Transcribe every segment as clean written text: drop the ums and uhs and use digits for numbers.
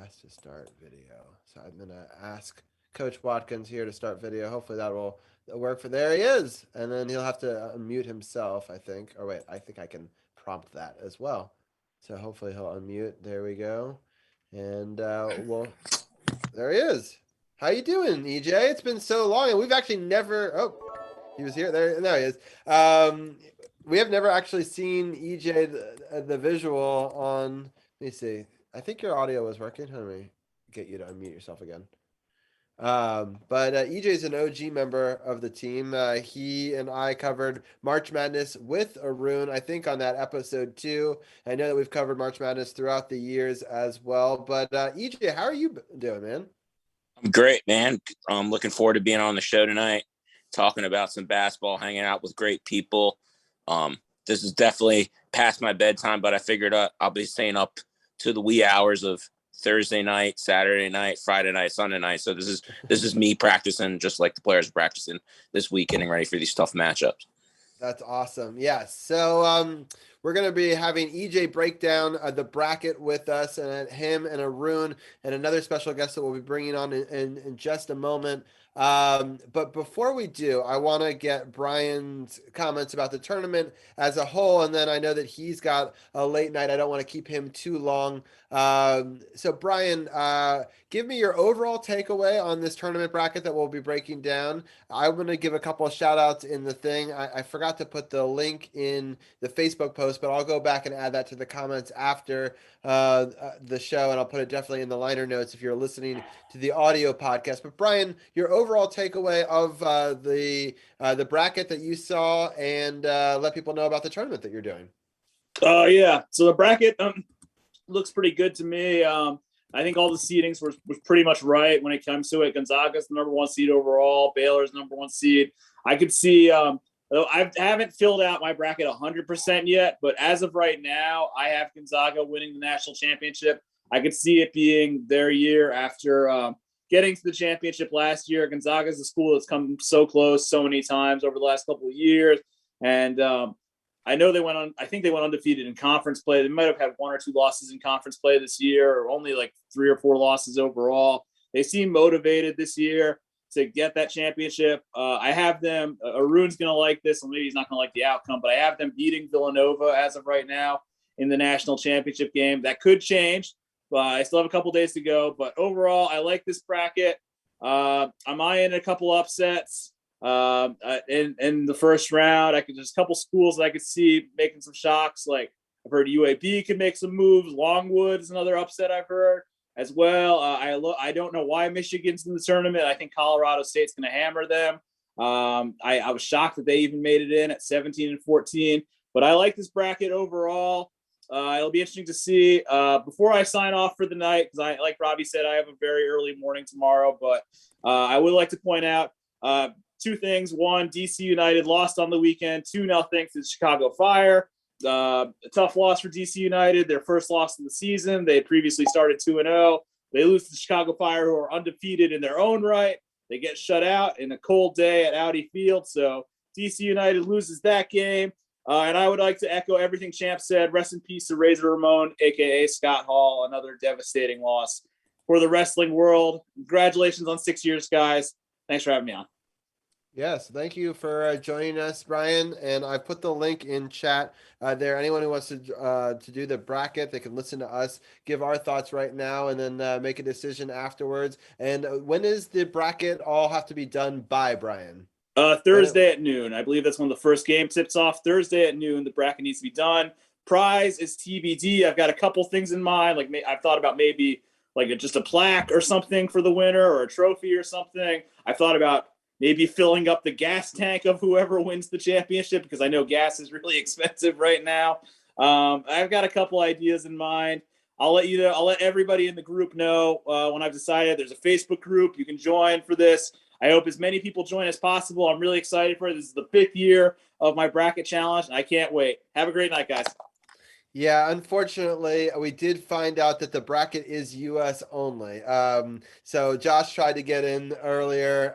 Ask to start video. So I'm gonna ask Coach Watkins here to start video. Hopefully that will work for. There he is, and then he'll have to unmute himself, I think. Or wait, I think I can prompt that as well. So hopefully he'll unmute. There we go, and well, there he is. How you doing, EJ? It's been so long, and we've actually never. Oh, he was here. There he is. We have never actually seen EJ the visual on. Let me see. I think your audio was working. Let me get you to unmute yourself again. But EJ is an OG member of the team. He and I covered March Madness with Arun, I think, on that episode 2. I know that we've covered March Madness throughout the years as well. But EJ, how are you doing, man? I'm great, man. I'm looking forward to being on the show tonight, talking about some basketball, hanging out with great people. This is definitely past my bedtime, but I figured I'll be staying up to the wee hours of Thursday night, Saturday night, Friday night, Sunday night. So this is me practicing just like the players are practicing this week, getting ready for these tough matchups. That's awesome. Yes. So we're going to be having EJ break down the bracket with us, and him and Arun and another special guest that we'll be bringing on in just a moment. But before we do, I want to get Brian's comments about the tournament as a whole, and then I know that he's got a late night. I don't want to keep him too long. So Brian, give me your overall takeaway on this tournament bracket that we'll be breaking down. I'm going to give a couple of shout outs in the thing. I forgot to put the link in the Facebook post, but I'll go back and add that to the comments after the show, and I'll put it definitely in the liner notes if you're listening to the audio podcast. But Brian, your overall takeaway of the bracket that you saw, and let people know about the tournament that you're doing. Yeah. So the bracket looks pretty good to me. I think all the seedings was pretty much right when it comes to it. Gonzaga's the number 1 seed overall. Baylor's number 1 seed. I could see. I haven't filled out my bracket 100% yet, but as of right now, I have Gonzaga winning the national championship. I could see it being their year after getting to the championship last year. Gonzaga is a school that's come so close so many times over the last couple of years. And I know I think they went undefeated in conference play. They might have had 1 or 2 losses in conference play this year, or only like 3 or 4 losses overall. They seem motivated this year to get that championship. I have them, Arun's going to like this, and maybe he's not going to like the outcome, but I have them beating Villanova as of right now in the national championship game. That could change, but I still have a couple days to go. But overall, I like this bracket. I'm eyeing a couple upsets in the first round. There's a couple schools that I could see making some shocks. Like I've heard UAB could make some moves. Longwood is another upset I've heard as well. I don't know why Michigan's in the tournament. I think Colorado State's going to hammer them. I was shocked that they even made it in at 17-14. But I like this bracket overall. It'll be interesting to see. Before I sign off for the night, because like Robbie said, I have a very early morning tomorrow. But I would like to point out 2 things. 1, DC United lost on the weekend, 2-0 to the Chicago Fire. A tough loss for DC United, their first loss of the season. They had previously started 2-0. They lose to the Chicago Fire, who are undefeated in their own right. They get shut out in a cold day at Audi Field. So DC United loses that game. And I would like to echo everything Champ said. Rest in peace to Razor Ramon, a.k.a. Scott Hall. Another devastating loss for the wrestling world. Congratulations on 6 years, guys. Thanks for having me on. Yes, thank you for joining us, Brian. And I put the link in chat there. Anyone who wants to do the bracket, they can listen to us, give our thoughts right now, and then make a decision afterwards. And when is the bracket all have to be done by, Brian? Thursday at noon. I believe that's when the first game tips off. Thursday at noon, the bracket needs to be done. Prize is TBD. I've got a couple things in mind. Like I've thought about maybe like just a plaque or something for the winner, or a trophy or something. I've thought about maybe filling up the gas tank of whoever wins the championship, because I know gas is really expensive right now. I've got a couple ideas in mind. I'll let you know. I'll let everybody in the group know when I've decided. There's a Facebook group you can join for this. I hope as many people join as possible. I'm really excited for it. This is the 5th year of my bracket challenge, and I can't wait. Have a great night, guys. Yeah, unfortunately, we did find out that the bracket is U.S. only. So Josh tried to get in earlier,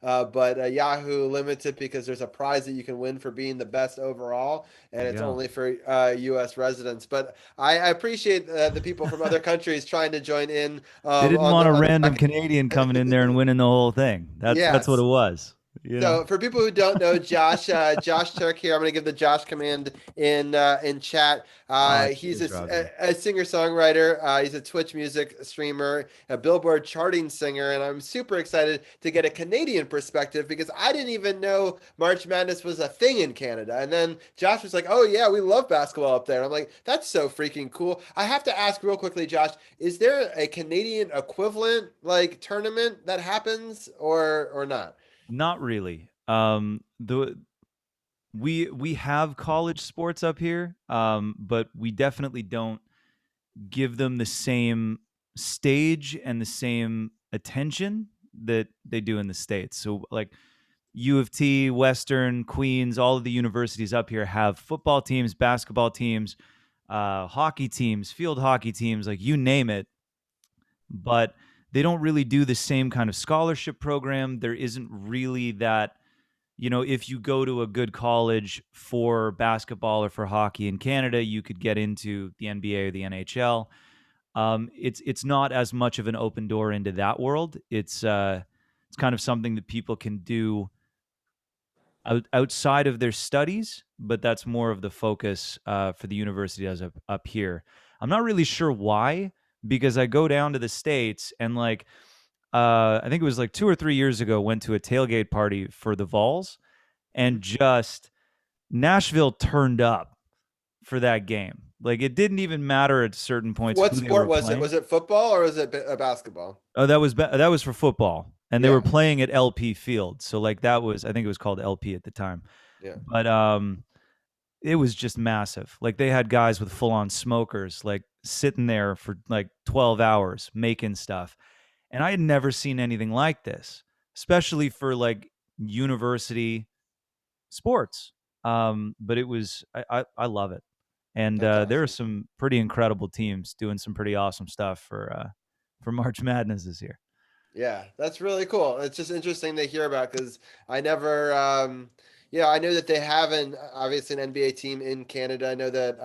but Yahoo limits it because there's a prize that you can win for being the best overall, and There you it's go. only for U.S. residents. But I appreciate the people from other countries trying to join in They didn't on want a the random bracket. Comedian coming in there and winning the whole thing. That's what it Yes. was. You know. So for people who don't know Josh, Josh Turk here, I'm going to give the Josh command in chat. He's Cheers, Robbie. a singer songwriter. He's a Twitch music streamer, a Billboard charting singer, and I'm super excited to get a Canadian perspective because I didn't even know March Madness was a thing in Canada. And then Josh was like, "Oh yeah, we love basketball up there." And I'm like, "That's so freaking cool." I have to ask real quickly, Josh, is there a Canadian equivalent like tournament that happens or not? Not really. The we have college sports up here, but we definitely don't give them the same stage and the same attention that they do in the States. So like U of T, Western, Queens, all of the universities up here have football teams, basketball teams, hockey teams, field hockey teams, like you name it. But they don't really do the same kind of scholarship program. There isn't really that, if you go to a good college for basketball or for hockey in Canada, you could get into the NBA or the NHL. It's not as much of an open door into that world. It's kind of something that people can do outside of their studies, but that's more of the focus for the university as up here. I'm not really sure why, because I go down to the States and like I think it was like 2 or 3 years ago, went to a tailgate party for the Vols, and just Nashville turned up for that game. Like it didn't even matter at certain points What who they sport were was it? playing. Was it football or was it basketball? Oh, that was for football, and they were Yeah, playing at LP Field. So like that was, I think it was called LP at the time, yeah. but it was just massive. Like they had guys with full on smokers, like sitting there for like 12 hours making stuff, and I had never seen anything like this, especially for like university sports. But it was I love it, and That's there are awesome. some pretty incredible teams doing some pretty awesome stuff for March Madness this year. Yeah, that's really cool. It's just interesting to hear about because I never, yeah, I know that they have obviously an NBA team in Canada. I know that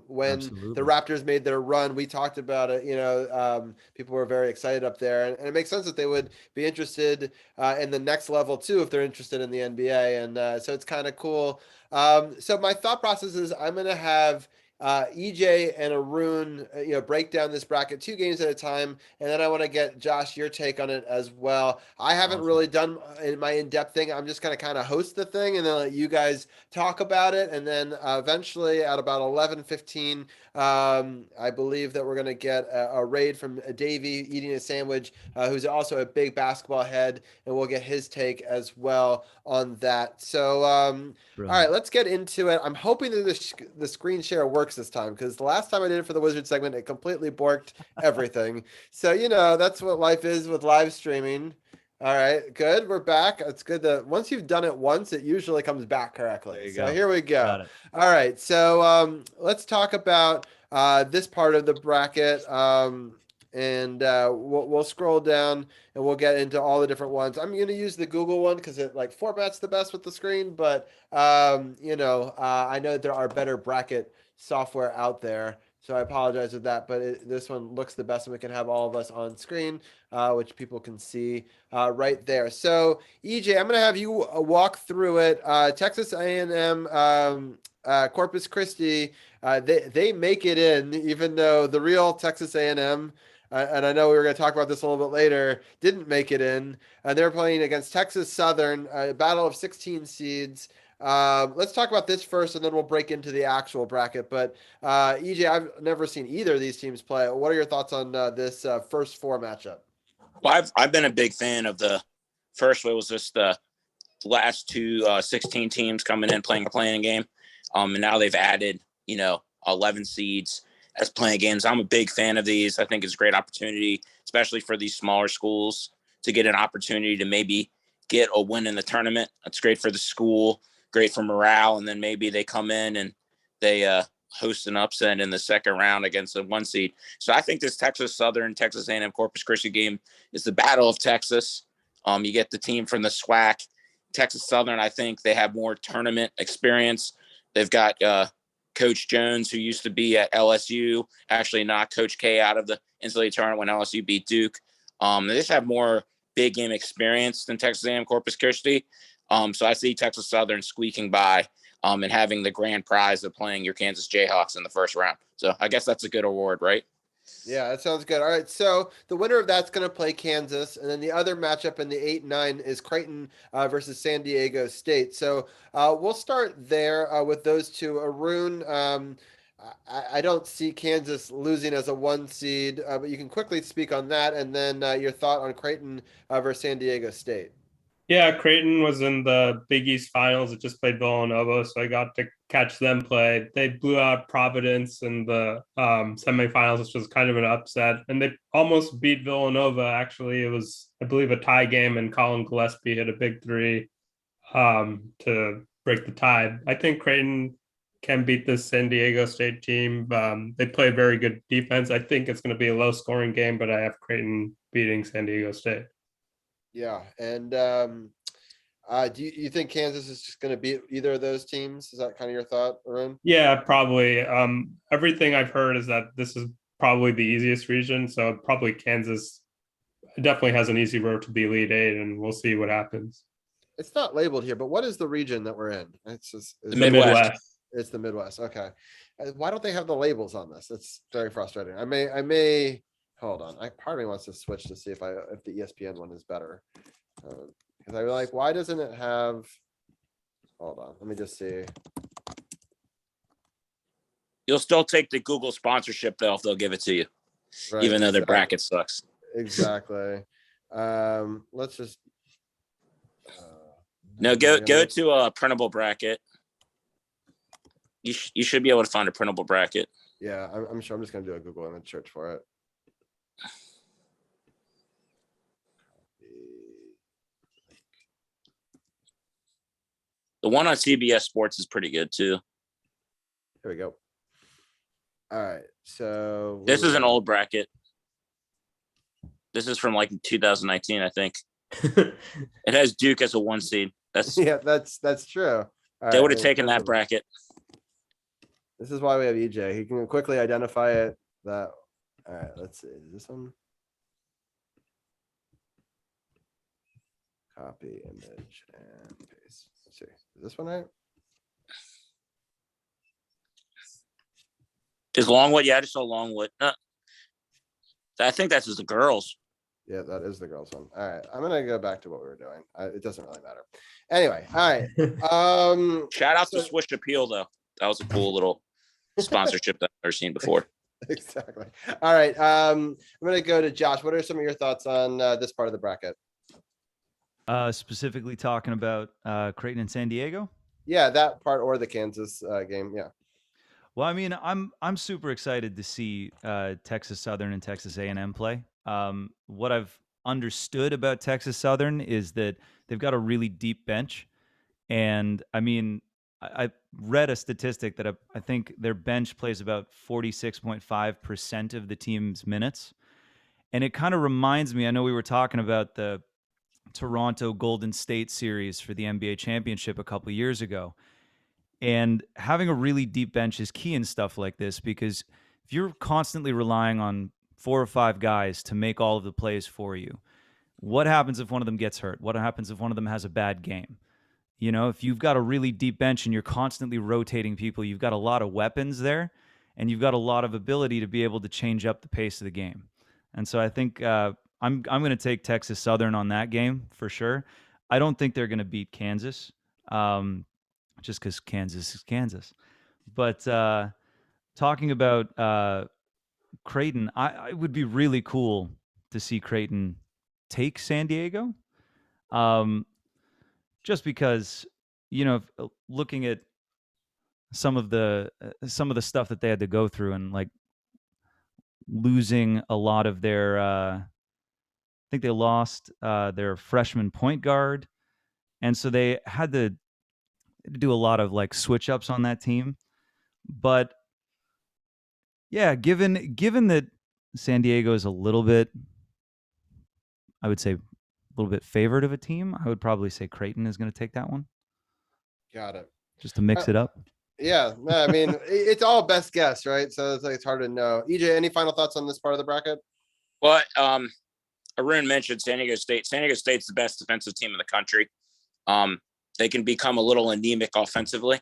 when the Absolutely. Raptors made their run, we talked about it. People were very excited up there, and it makes sense that they would be interested in the next level too if they're interested in the NBA. And so it's kind of cool. So my thought process is I'm gonna have EJ and Arun, break down this bracket 2 games at a time, and then I want to get Josh your take on it as well. I haven't Awesome. really done in my in-depth thing. I'm just gonna kind of host the thing and then let you guys talk about it, and then eventually at about 11:15, I believe that we're gonna get a raid from Davey eating a sandwich, who's also a big basketball head, and we'll get his take as well on that. So. All right, Brilliant. let's get into it. I'm hoping that the screen share works this time because the last time I did it for the Wizard segment, it completely borked everything. So, that's what life is with live streaming. All right, good. We're back. It's good that once you've done it once, it usually comes back correctly. There you So go. here we go. Got it. All right, so let's talk about this part of the bracket. And we'll scroll down and we'll get into all the different ones. I'm going to use the Google one because it like formats the best with the screen, but I know that there are better bracket software out there, so I apologize with that. But this one looks the best, and we can have all of us on screen, which people can see right there. So, EJ, I'm going to have you walk through it. Texas A&M, Corpus Christi, they make it in, even though the real Texas A&M. And I know we were going to talk about this a little bit later, didn't make it in. They're playing against Texas Southern, a battle of 16 seeds. Let's talk about this first, and then we'll break into the actual bracket. But EJ, I've never seen either of these teams play. What are your thoughts on this first four matchup? Well, I've been a big fan of the first. It was just the last two 16 teams coming in playing a playing game, and now they've added 11 seeds as playing games. I'm a big fan of these. I think it's a great opportunity, especially for these smaller schools, to get an opportunity to maybe get a win in the tournament. That's great for the school, great for morale, and then maybe they come in and they host an upset in the second round against a 1 seed. So I think this Texas Southern, Texas A&M Corpus Christi game is the battle of Texas. You get the team from the SWAC. Texas Southern, I think they have more tournament experience. They've got Coach Jones, who used to be at LSU, actually knocked Coach K out of the NCAA tournament when LSU beat Duke. They just have more big game experience than Texas A&M Corpus Christi. So I see Texas Southern squeaking by and having the grand prize of playing your Kansas Jayhawks in the first round. So I guess that's a good award, right? Yeah, that sounds good. All right, so the winner of that's going to play Kansas, and then the other matchup in the 8-9 is Creighton versus San Diego State. So we'll start there with those two. Arun, I don't see Kansas losing as a 1 seed, but you can quickly speak on that, and then your thought on Creighton versus San Diego State. Yeah, Creighton was in the Big East Finals. It just played Villanova, so I got to catch them play. They blew out Providence in the semifinals, which was kind of an upset. And they almost beat Villanova. Actually, it was, I believe, a tie game, and Colin Gillespie hit a big three to break the tie. I think Creighton can beat this San Diego State team. They play very good defense. I think it's going to be a low-scoring game, but I have Creighton beating San Diego State. Yeah, and do you think Kansas is just going to beat either of those teams? Is that kind of your thought, Arun? Yeah, probably. Everything I've heard is that this is probably the easiest region, so probably Kansas definitely has an easy road to the Elite Eight, and we'll see what happens. It's not labeled here, but what is the region that we're in? It's just The Midwest. It's the Midwest. Okay, why don't they have the labels on this? It's very frustrating. I may. Hold on. Part of me wants to switch to see if the ESPN one is better. Because I'm like, why doesn't it have? Hold on. Let me just see. You'll still take the Google sponsorship though if they'll give it to you, Right, even though their bracket sucks. Exactly. Let's just. No, go to a printable bracket. You should be able to find a printable bracket. Yeah, I'm sure. I'm just gonna do a Google image search for it. The one on CBS Sports is pretty good too. Here we go. All right, so this is an old bracket. This is from like 2019, I think. It has Duke as a 1 seed. That's true. They would have taken that bracket. This is why we have EJ. He can quickly identify it. All right, let's see. Is this one? Copy image and paste. Let's see. Is this one right? Is Longwood? Yeah, I just saw Longwood. I think that's just the girls. Yeah, that is the girls one. All right, I'm gonna go back to what we were doing. It doesn't really matter. Anyway, all right. Shout out to Swish Appeal though. That was a cool little sponsorship that I've never seen before. Exactly. All right. I'm gonna go to Josh. What are some of your thoughts on this part of the bracket? Specifically talking about Creighton and San Diego. Yeah, that part or the Kansas game. Yeah. Well, I mean, I'm super excited to see Texas Southern and Texas A&M play. What I've understood about Texas Southern is that they've got a really deep bench, and I mean, I read a statistic that I think their bench plays about 46.5% of the team's minutes, and it kind of reminds me. I know we were talking about the Toronto Golden State series for the NBA championship a couple of years ago. And having a really deep bench is key in stuff like this, because if you're constantly relying on 4 or 5 guys to make all of the plays for you, what happens if one of them gets hurt? What happens if one of them has a bad game? You know, if you've got a really deep bench and you're constantly rotating people, you've got a lot of weapons there, and you've got a lot of ability to be able to change up the pace of the game. And so I think I'm going to take Texas Southern on that game for sure. I don't think they're going to beat Kansas, just because Kansas is Kansas. But talking about Creighton, I would be really cool to see Creighton take San Diego. Just because, you know, looking at some of the stuff that they had to go through, and like losing a lot of their, I think they lost their freshman point guard, and so they had to do a lot of like switch ups on that team. But Yeah, given that San Diego is a little bit, I would say, a little bit favored of a team, I would probably say Creighton is going to take that one. Got it. Just to mix it up. Yeah, no, I mean, it's all best guess, right? So it's like it's hard to know. EJ, any final thoughts on this part of the bracket? Well, Arun mentioned San Diego State. San Diego State's the best defensive team in the country. They can become a little anemic offensively.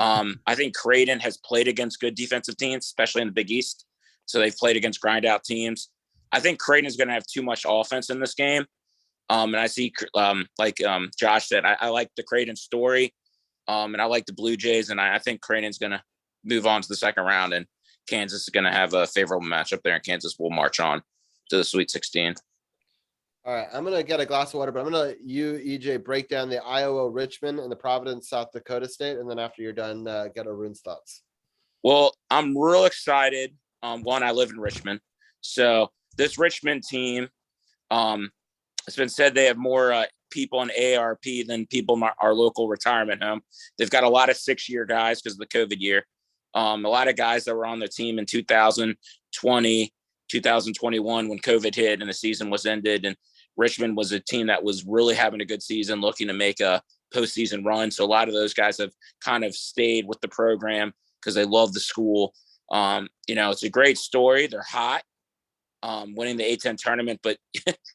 I think Creighton has played against good defensive teams, especially in the Big East. So they've played against grind out teams. I think Creighton is going to have too much offense in this game. And I see, Josh said, I like the Creighton story. And I like the Blue Jays. And I think Creighton's going to move on to the second round. And Kansas is going to have a favorable matchup there. And Kansas will march on to the Sweet 16. All right, I'm going to get a glass of water, but I'm going to let you, EJ, break down the Iowa Richmond and the Providence South Dakota State. And then after you're done, get Arun's thoughts. Well, I'm real excited. One, I live in Richmond. So this Richmond team, it's been said they have more people in AARP than people in our local retirement home. They've got a lot of 6-year guys because of the COVID year. A lot of guys that were on the team in 2020, 2021 when COVID hit and the season was ended. And Richmond was a team that was really having a good season, looking to make a postseason run. So a lot of those guys have kind of stayed with the program because they love the school. It's a great story. They're hot, winning the A-10 tournament, but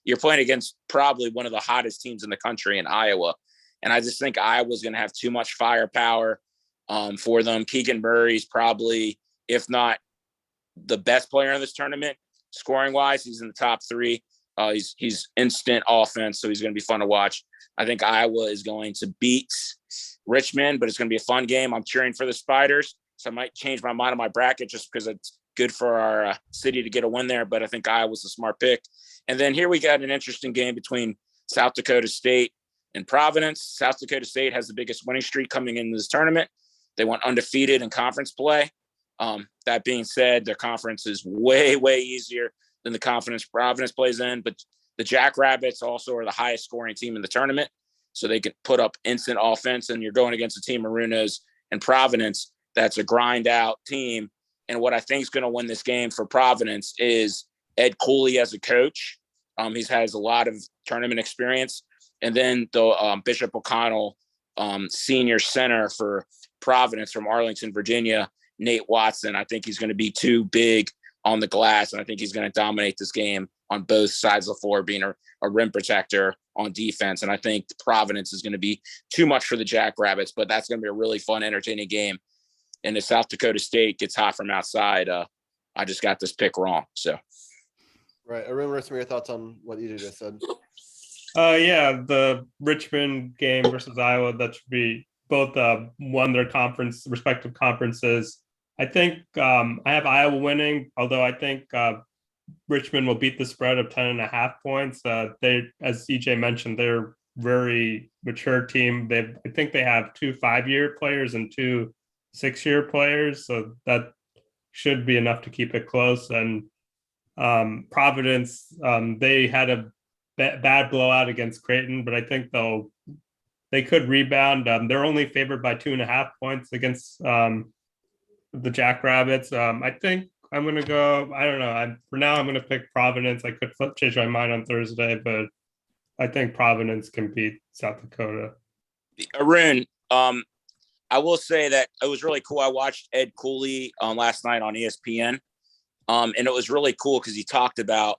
you're playing against probably one of the hottest teams in the country in Iowa. And I just think Iowa's going to have too much firepower for them. Keegan Murray's probably, if not the best player in this tournament, scoring wise. He's in the top 3. He's instant offense, so he's going to be fun to watch. I think Iowa is going to beat Richmond, but it's going to be a fun game. I'm cheering for the Spiders, so I might change my mind on my bracket just because it's good for our city to get a win there, but I think Iowa's a smart pick. And then here we got an interesting game between South Dakota State and Providence. South Dakota State has the biggest winning streak coming into this tournament. They went undefeated in conference play. That being said, their conference is way, way easier than the conference Providence plays in, but the Jackrabbits also are the highest scoring team in the tournament, so they can put up instant offense, and you're going against a team, Maroons and Providence, that's a grind out team. And what I think is going to win this game for Providence is Ed Cooley as a coach. He has a lot of tournament experience. And then the Bishop O'Connell senior center for Providence from Arlington, Virginia, Nate Watson. I think he's going to be too big on the glass, and I think he's going to dominate this game on both sides of the floor, being a rim protector on defense. And I think Providence is going to be too much for the Jackrabbits, but that's going to be a really fun, entertaining game. And if South Dakota State gets hot from outside, I just got this pick wrong. So, right, Arun, what are some of your thoughts on what you just said? Yeah, the Richmond game versus Iowa, that should be both won their respective conferences. I think I have Iowa winning, although I think Richmond will beat the spread of 10.5 points. They, as EJ mentioned, they're very mature team. I think they have 2 5-year players and 2 6-year players, so that should be enough to keep it close. And Providence, they had a bad blowout against Creighton, but I think they could rebound. They're only favored by 2.5 points against the Jackrabbits. I think I'm going to go, I don't know. For now, I'm going to pick Providence. I could change my mind on Thursday, but I think Providence can beat South Dakota. Arun, I will say that it was really cool. I watched Ed Cooley last night on ESPN, and it was really cool because he talked about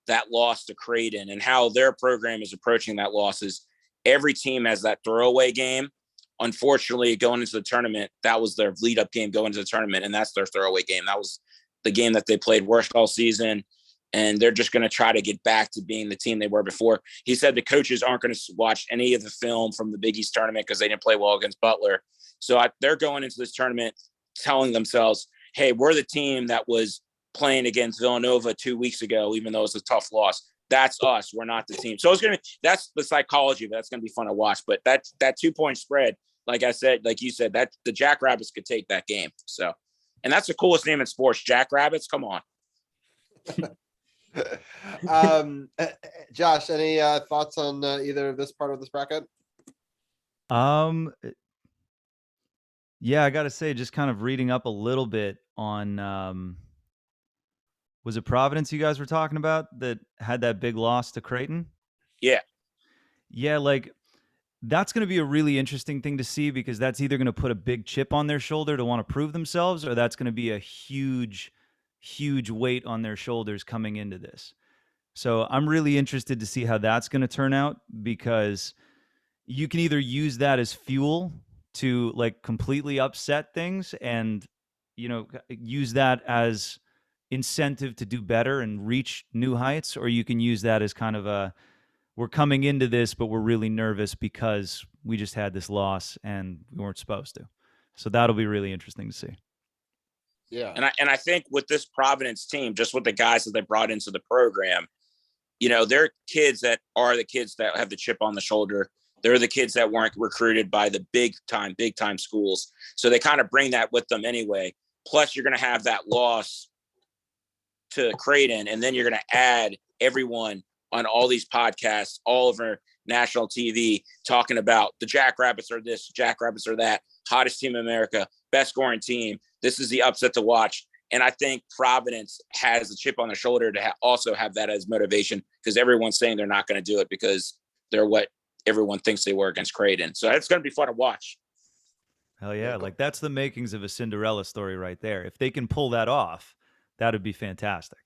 that loss to Creighton and how their program is approaching that loss. Is every team has that throwaway game. Unfortunately, going into the tournament, that was their lead-up game going into the tournament, and that's their throwaway game. That was the game that they played worst all season, and they're just going to try to get back to being the team they were before. He said the coaches aren't going to watch any of the film from the Big East tournament because they didn't play well against Butler. So they're going into this tournament telling themselves, hey, we're the team that was playing against Villanova 2 weeks ago, even though it's a tough loss. That's us. We're not the team. So that's the psychology, but that's going to be fun to watch. But that 2-point spread, like I said, like you said, that the Jackrabbits could take that game. So, and that's the coolest name in sports, Jackrabbits. Come on. Josh, any thoughts on either of this part of this bracket? Yeah, I got to say, just kind of reading up a little bit on Was it Providence you guys were talking about that had that big loss to Creighton? Yeah. Yeah, like that's going to be a really interesting thing to see, because that's either going to put a big chip on their shoulder to want to prove themselves, or that's going to be a huge, huge weight on their shoulders coming into this. So I'm really interested to see how that's going to turn out, because you can either use that as fuel to like completely upset things and, you know, use that as incentive to do better and reach new heights, or you can use that as kind of a, we're coming into this, but we're really nervous because we just had this loss and we weren't supposed to. So that'll be really interesting to see. Yeah. And I think with this Providence team, just with the guys that they brought into the program, you know, they're kids that are the kids that have the chip on the shoulder. They're the kids that weren't recruited by the big time schools. So they kind of bring that with them anyway. Plus, you're going to have that loss to Creighton, and then you're going to add everyone on all these podcasts, all over national TV, talking about the Jackrabbits are this, Jackrabbits are that, hottest team in America, best scoring team. This is the upset to watch. And I think Providence has a chip on their shoulder to also have that as motivation, because everyone's saying they're not going to do it because they're what everyone thinks they were against Creighton. So it's going to be fun to watch. Hell yeah. Like that's the makings of a Cinderella story right there. If they can pull that off, that would be fantastic.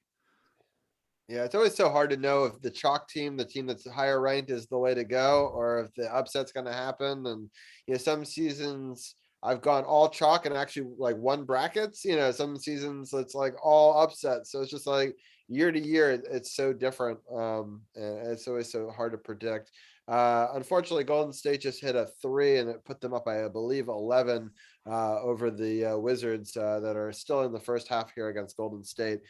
Yeah, it's always so hard to know if the chalk team, the team that's higher ranked, is the way to go, or if the upset's going to happen. And you know, some seasons I've gone all chalk and actually like won brackets. You know, some seasons it's like all upset. So it's just like year to year, it's so different. And it's always so hard to predict. Unfortunately, Golden State just hit a 3, and it put them up by, I believe, 11 over the Wizards that are still in the first half here against Golden State.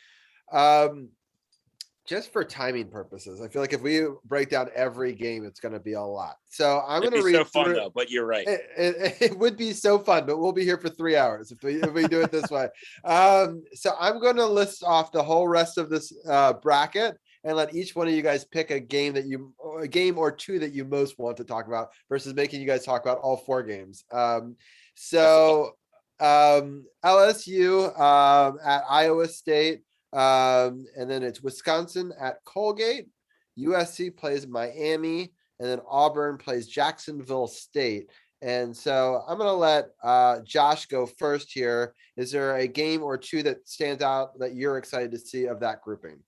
Just for timing purposes, I feel like if we break down every game, it's going to be a lot. So I'm going to read. So fun though, but you're right. It would be so fun, but we'll be here for 3 hours if we do it this way. So I'm going to list off the whole rest of this bracket and let each one of you guys pick a game or two that you most want to talk about, versus making you guys talk about all 4 games. LSU at Iowa State. And then it's Wisconsin at Colgate, USC plays Miami, and then Auburn plays Jacksonville State. And so I'm going to let Josh go first here. Is there a game or two that stands out that you're excited to see of that grouping?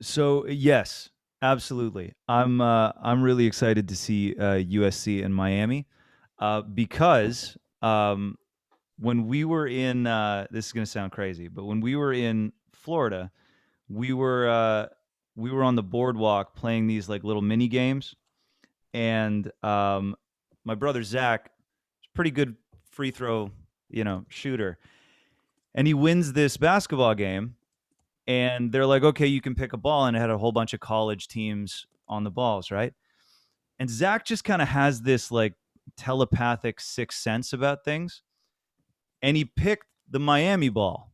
So yes, absolutely. I'm really excited to see USC and Miami because when we were in this is going to sound crazy, but when we were in Florida, we were on the boardwalk playing these like little mini games, and my brother Zach is a pretty good free throw, shooter, and he wins this basketball game, and they're like, okay, you can pick a ball, and it had a whole bunch of college teams on the balls, right? And Zach just kind of has this like telepathic sixth sense about things, and he picked the Miami ball.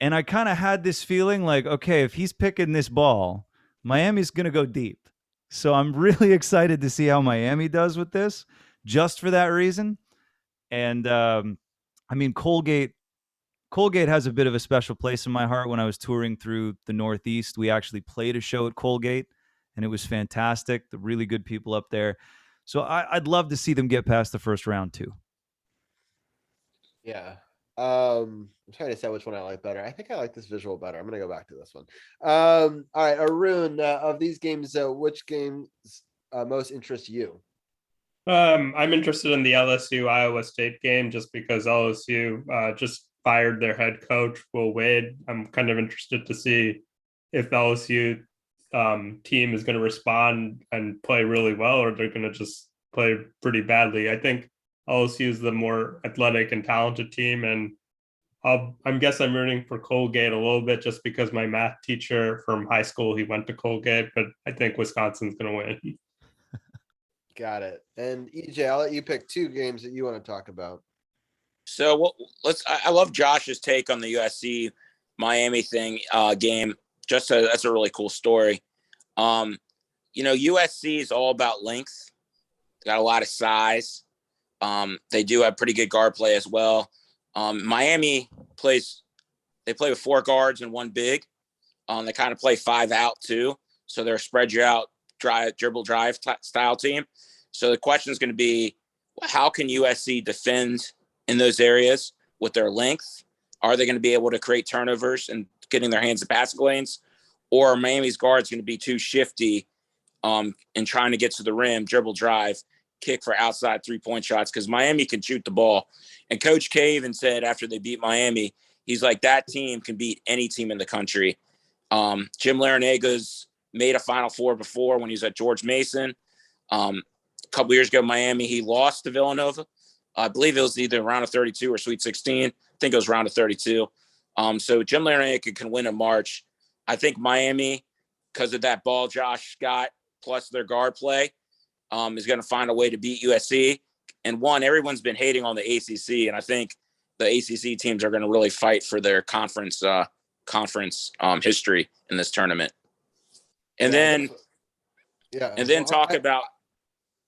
And I kind of had this feeling like, okay, if he's picking this ball, Miami's going to go deep. So I'm really excited to see how Miami does with this, just for that reason. And I mean, Colgate has a bit of a special place in my heart. When I was touring through the Northeast, we actually played a show at Colgate, and it was fantastic. The really good people up there. So I'd love to see them get past the first round too. Yeah. I'm trying to decide which one I like better. I think I like this visual better. I'm going to go back to this one. All right, Arun, of these games, which games most interest you? I'm interested in the LSU Iowa State game just because LSU just fired their head coach, Will Wade. I'm kind of interested to see if the LSU team is going to respond and play really well, or they're going to just play pretty badly. I think LSU is the more athletic and talented team, and I'm rooting for Colgate a little bit just because my math teacher from high school, he went to Colgate, but I think Wisconsin's going to win. Got it. And EJ, I'll let you pick 2 games that you want to talk about. So I love Josh's take on the USC Miami thing game. That's a really cool story. USC is all about length. They got a lot of size. They do have pretty good guard play as well. Miami plays They play with 4 guards and 1 big. They kind of play 5 out too. So they're a spread you out, dribble drive style team. So the question is going to be, how can USC defend in those areas with their length? Are they going to be able to create turnovers and getting their hands in passing lanes? Or are Miami's guards going to be too shifty in trying to get to the rim, dribble drive, kick for outside 3-point shots? Because Miami can shoot the ball. And Coach K even said after they beat Miami, he's like, that team can beat any team in the country. Jim Laranaga's made a Final Four before when he was at George Mason. A couple years ago, Miami, he lost to Villanova. I believe it was either round of 32 or Sweet 16. I think it was round of 32. So Jim Laranaga can win in March. I think Miami, because of that ball Josh got, plus their guard play, is going to find a way to beat USC. And everyone's been hating on the ACC, and I think the ACC teams are going to really fight for their conference history in this tournament. And then talk about.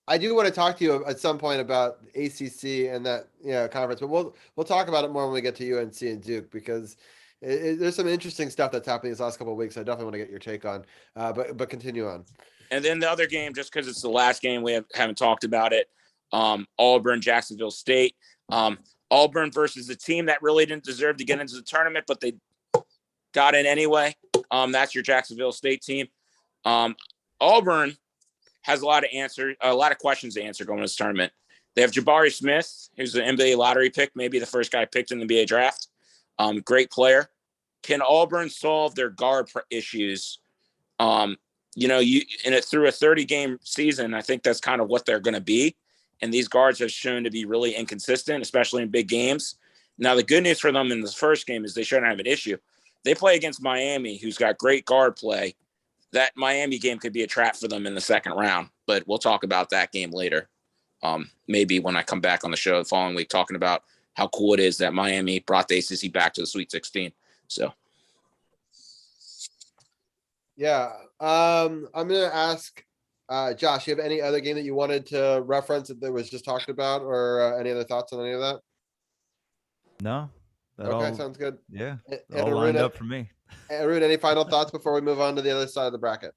I do want to talk to you at some point about ACC and that conference, but we'll talk about it more when we get to UNC and Duke, because there's some interesting stuff that's happening these last couple of weeks. I definitely want to get your take on, but continue on. And then the other game, just because it's the last game, we haven't talked about it. Auburn, Jacksonville State. Auburn versus a team that really didn't deserve to get into the tournament, but they got in anyway. That's your Jacksonville State team. Auburn has a lot of questions to answer going to this tournament. They have Jabari Smith, who's an NBA lottery pick, maybe the first guy picked in the NBA draft. Great player. Can Auburn solve their guard issues? Through a 30-game season, I think that's kind of what they're going to be. And these guards have shown to be really inconsistent, especially in big games. Now, the good news for them in this first game is they shouldn't have an issue. They play against Miami, who's got great guard play. That Miami game could be a trap for them in the second round, but we'll talk about that game later. Maybe when I come back on the show the following week, talking about how cool it is that Miami brought the ACC back to the Sweet 16. So. Yeah. I'm going to ask, Josh, you have any other game that you wanted to reference that was just talked about, or any other thoughts on any of that? No. Sounds good. Yeah. And all lined up for me. Arun, any final thoughts before we move on to the other side of the bracket?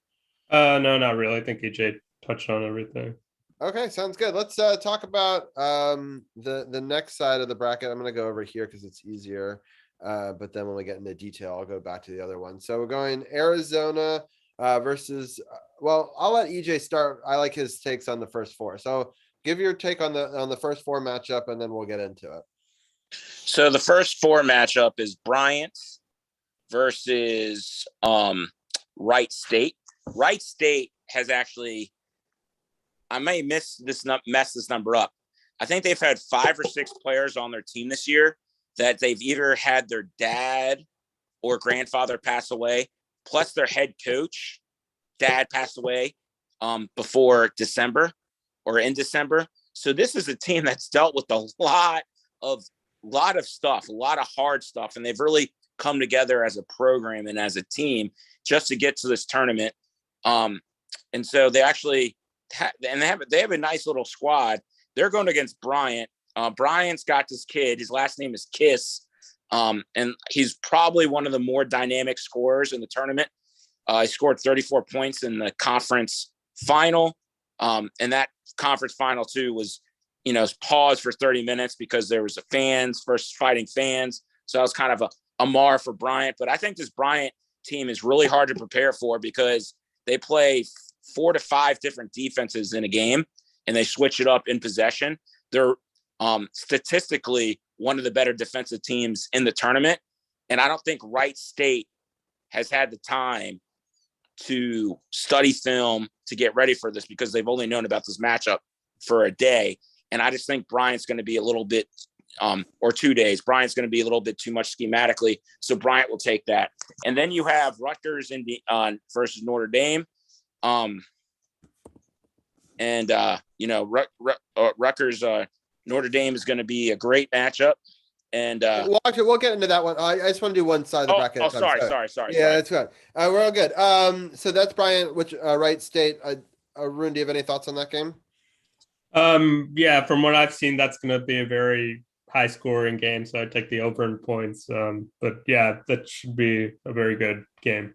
No, not really. I think EJ touched on everything. Okay, sounds good. Let's talk about the next side of the bracket. I'm going to go over here because it's easier. But then when we get into detail, I'll go back to the other one. So we're going Arizona versus. Well, I'll let EJ start. I like his takes on the first 4. So give your take on the first 4 matchup, and then we'll get into it. So the first 4 matchup is Bryant versus Wright State. Wright State has actually, I may mess this number up. I think they've had 5 or 6 players on their team this year that they've either had their dad or grandfather pass away, plus their head coach dad passed away before December or in December. So this is a team that's dealt with a lot of stuff, a lot of hard stuff, and they've really come together as a program and as a team just to get to this tournament. And so they actually they have a nice little squad. They're going against Bryant. Bryant's got this kid. His last name is Kiss, and he's probably one of the more dynamic scorers in the tournament. He scored 34 points in the conference final, and that conference final too was, paused for 30 minutes because there was fans versus fighting fans. So that was kind of a mar for Bryant. But I think this Bryant team is really hard to prepare for because they play 4 to 5 different defenses in a game, and they switch it up in possession. They're statistically one of the better defensive teams in the tournament. And I don't think Wright State has had the time to study film to get ready for this because they've only known about this matchup for a day. And I just think Bryant's going to be a little bit, or 2 days, Bryant's going to be a little bit too much schematically. So Bryant will take that. And then you have Rutgers versus Notre Dame. Rutgers, Notre Dame is going to be a great matchup. And we'll get into that one. I just want to do one side of the bracket. Sorry. Yeah, that's good. We're all good. So that's Bryant, which Wright State. Arun, do you have any thoughts on that game? Yeah, from what I've seen, that's going to be a very high scoring game, so I'd take the over in points. But yeah, that should be a very good game.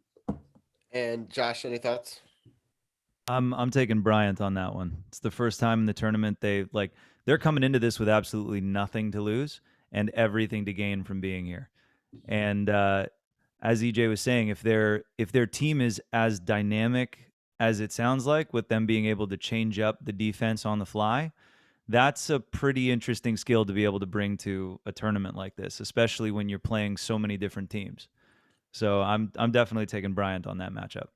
And Josh, any thoughts? I'm taking Bryant on that one. It's the first time in the tournament they're coming into this with absolutely nothing to lose and everything to gain from being here. And as EJ was saying, if their team is as dynamic as it sounds like, with them being able to change up the defense on the fly, that's a pretty interesting skill to be able to bring to a tournament like this, especially when you're playing so many different teams. So I'm definitely taking Bryant on that matchup.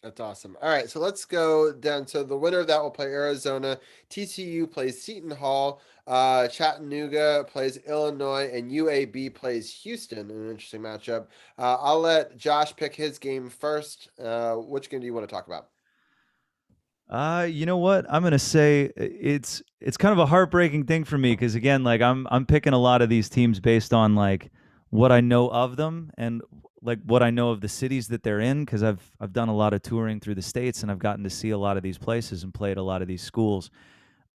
That's awesome. All right, so let's go down. So the winner of that will play Arizona. TCU plays Seton Hall. Chattanooga plays Illinois, and UAB plays Houston in an interesting matchup. I'll let Josh pick his game first. Which game do you want to talk about? You know what? I'm gonna say it's kind of a heartbreaking thing for me because again, like I'm picking a lot of these teams based on like what I know of them and like what I know of the cities that they're in because I've done a lot of touring through the states and I've gotten to see a lot of these places and played a lot of these schools.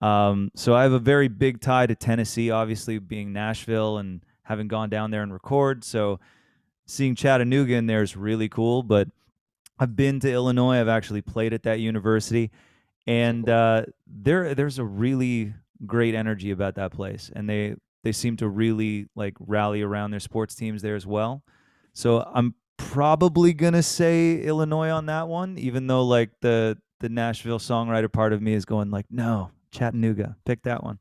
So I have a very big tie to Tennessee, obviously being Nashville and having gone down there and record. So seeing Chattanooga in there is really cool. But I've been to Illinois. I've actually played at that university, and there's a really great energy about that place, and they seem to really like rally around their sports teams there as well. So I'm probably gonna say Illinois on that one, even though like the Nashville songwriter part of me is going like, no, Chattanooga, pick that one.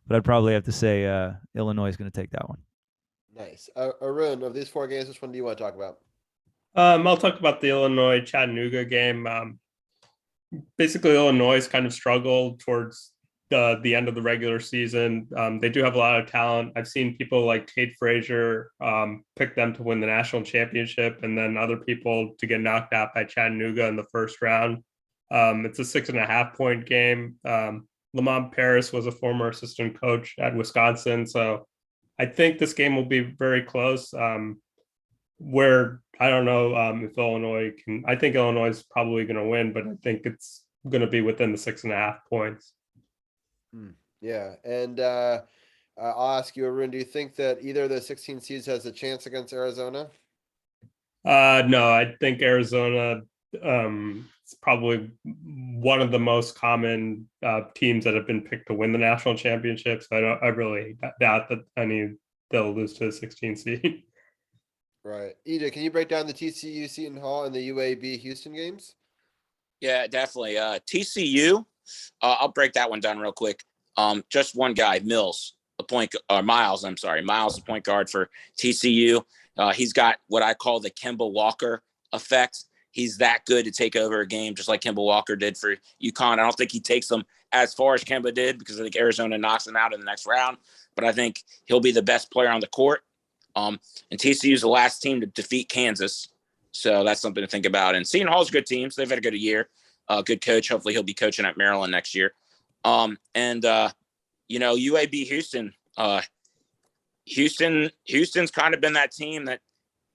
But I'd probably have to say Illinois is going to take that one. Nice. Arun, of these four games, which one do you want to talk about? I'll talk about the Illinois Chattanooga game. Basically, Illinois kind of struggled towards the end of the regular season. They do have a lot of talent. I've seen people like Tate Frazier pick them to win the national championship, and then other people to get knocked out by Chattanooga in the first round. It's a 6.5 point game. Lamont Paris was a former assistant coach at Wisconsin, so I think this game will be very close. Where I don't know if Illinois can. I think Illinois is probably going to win, but I think it's going to be within the 6.5 points. Yeah, and I'll ask you, Arun, do you think that either of the 16 seeds has a chance against Arizona? No, I think Arizona is probably one of the most common teams that have been picked to win the national championships. I really doubt that they'll lose to the 16 seed. Right. EJ, can you break down the TCU Seton Hall and the UAB Houston games? Yeah, definitely. TCU, I'll break that one down real quick. Just one guy, Miles, Miles, the point guard for TCU. He's got what I call the Kemba Walker effect. He's that good to take over a game, just like Kemba Walker did for UConn. I don't think he takes them as far as Kemba did because I think Arizona knocks him out in the next round. But I think he'll be the best player on the court. And TCU is the last team to defeat Kansas. So that's something to think about. And Seton Hall's a good team. So they've had a good year. Good coach. Hopefully he'll be coaching at Maryland next year. UAB Houston. Houston's kind of been that team that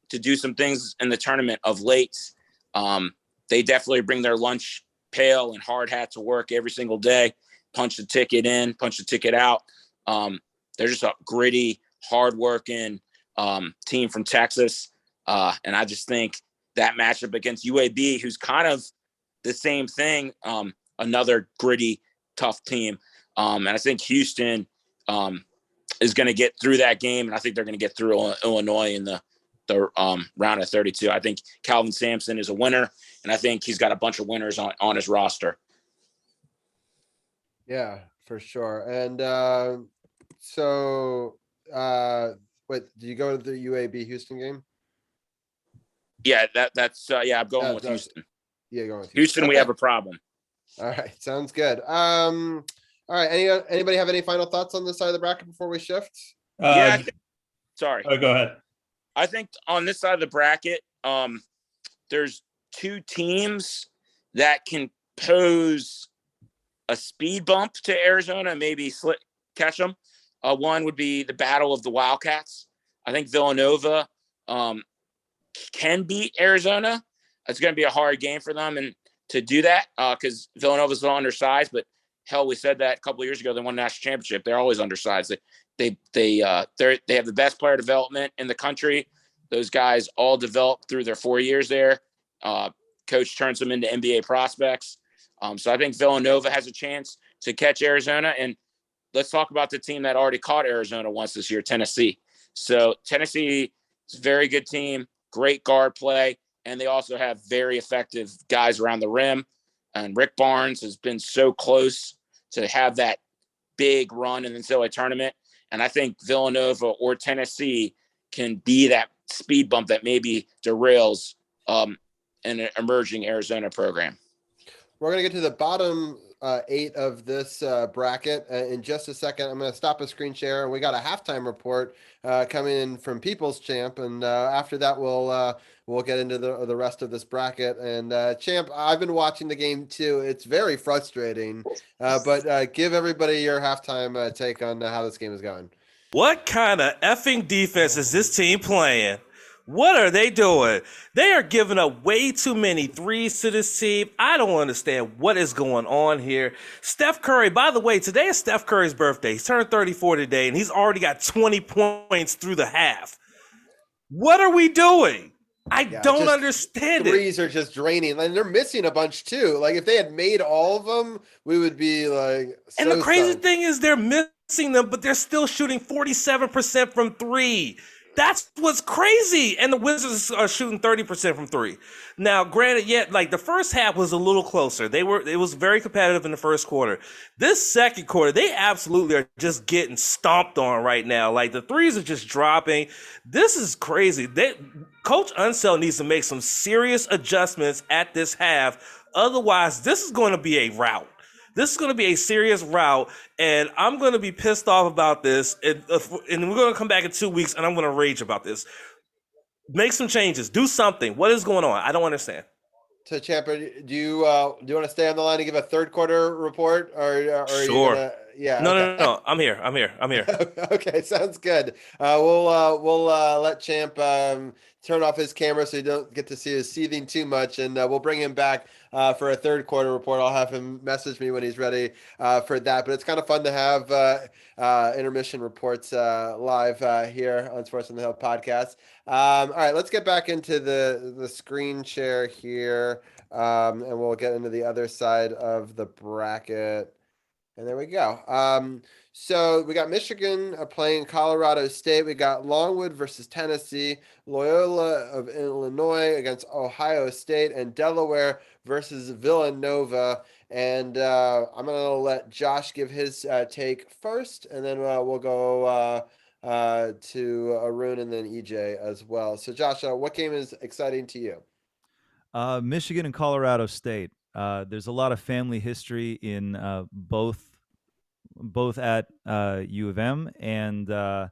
to do some things in the tournament of late. They definitely bring their lunch pail and hard hat to work every single day. Punch the ticket in, punch the ticket out. They're just a gritty, hardworking team from Texas. And I just think that matchup against UAB, who's kind of the same thing, another gritty, tough team. And I think Houston is going to get through that game, and I think they're going to get through Illinois in the round of 32. I think Calvin Sampson is a winner, and I think he's got a bunch of winners on his roster. Yeah, for sure. And wait, do you go to the UAB Houston game? Yeah, that's I'm going with Houston. Yeah, going with Houston. Okay. We have a problem. All right, sounds good. All right, anybody have any final thoughts on this side of the bracket before we shift? Sorry. Oh, go ahead. I think on this side of the bracket, there's two teams that can pose a speed bump to Arizona, maybe catch them. One would be the battle of the Wildcats. I think Villanova can beat Arizona. It's going to be a hard game for them and to do that because Villanova's undersized, but hell, we said that a couple of years ago. They won a national championship. They're always undersized. They have the best player development in the country. Those guys all developed through their 4 years there. Coach turns them into NBA prospects. So I think Villanova has a chance to catch Arizona. And let's talk about the team that already caught Arizona once this year, Tennessee. So Tennessee is a very good team, great guard play, and they also have very effective guys around the rim. And Rick Barnes has been so close to have that big run in the NCAA tournament. And I think Villanova or Tennessee can be that speed bump that maybe derails an emerging Arizona program. We're going to get to the bottom 8 of this bracket in just a second. I'm going to stop a screen share, and we got a halftime report coming in from People's Champ, and after that we'll get into the rest of this bracket. And Champ, I've been watching the game too. It's very frustrating, but give everybody your halftime take on how this game is going. What kind of effing defense is this team playing? What are they doing? They are giving up way too many threes to this team. I don't understand what is going on here. Steph Curry, by the way, today is Steph Curry's birthday. He's turned 34 today, and he's already got 20 points through the half. What are we doing? I don't understand it. Threes are just draining, and they're missing a bunch too. Like if they had made all of them, we would be like. And the crazy thing is they're missing them, but they're still shooting 47% from 3. That's what's crazy. And the Wizards are shooting 30% from 3. Now, granted, like the first half was a little closer. It was very competitive in the first quarter. This second quarter, they absolutely are just getting stomped on right now. Like the threes are just dropping. This is crazy. Coach Unseld needs to make some serious adjustments at this half. Otherwise, this is going to be a rout. This is going to be a serious rout, and I'm going to be pissed off about this. And we're going to come back in 2 weeks, and I'm going to rage about this. Make some changes. Do something. What is going on? I don't understand. So, Champ, do you want to stay on the line and give a third quarter report, or sure? Are you gonna, yeah. No. I'm here. Okay, sounds good. We'll let Champ turn off his camera so you don't get to see his seething too much, and we'll bring him back for a third quarter report. I'll have him message me when he's ready for that. But it's kind of fun to have intermission reports live here on Sports on the Hill podcast. All right, let's get back into the screen share here, and we'll get into the other side of the bracket. And there we go. So we got Michigan playing Colorado State. We got Longwood versus Tennessee, Loyola of Illinois against Ohio State, and Delaware versus Villanova. And I'm going to let Josh give his take first, and then we'll go to Arun and then EJ as well. So Josh, what game is exciting to you? Michigan and Colorado State. There's a lot of family history in both at U of M and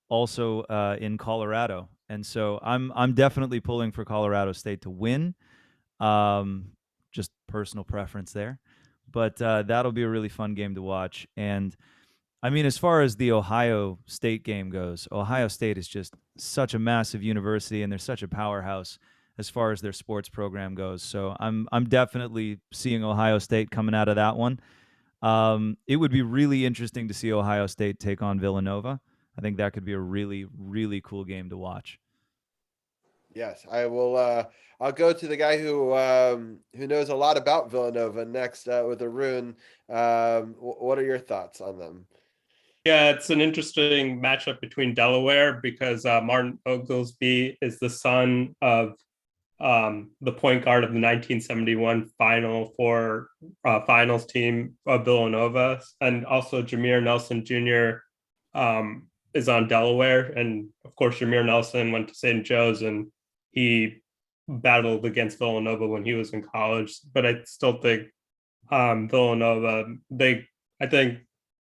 also in Colorado, and so I'm definitely pulling for Colorado State to win. Just personal preference there, but that'll be a really fun game to watch. And I mean, as far as the Ohio State game goes, Ohio State is just such a massive university, and they're such a powerhouse as far as their sports program goes. So I'm definitely seeing Ohio State coming out of that one. It would be really interesting to see Ohio State take on Villanova. I think that could be a really, really cool game to watch. Yes, I will. I'll go to the guy who knows a lot about Villanova next with Arun. What are your thoughts on them? Yeah, it's an interesting matchup between Delaware because Martin Oglesby is the son of the point guard of the 1971 Final Four finals team of Villanova, and also Jameer Nelson Jr. Is on Delaware, and of course Jameer Nelson went to St. Joe's and he battled against Villanova when he was in college. But I still think Villanova, I think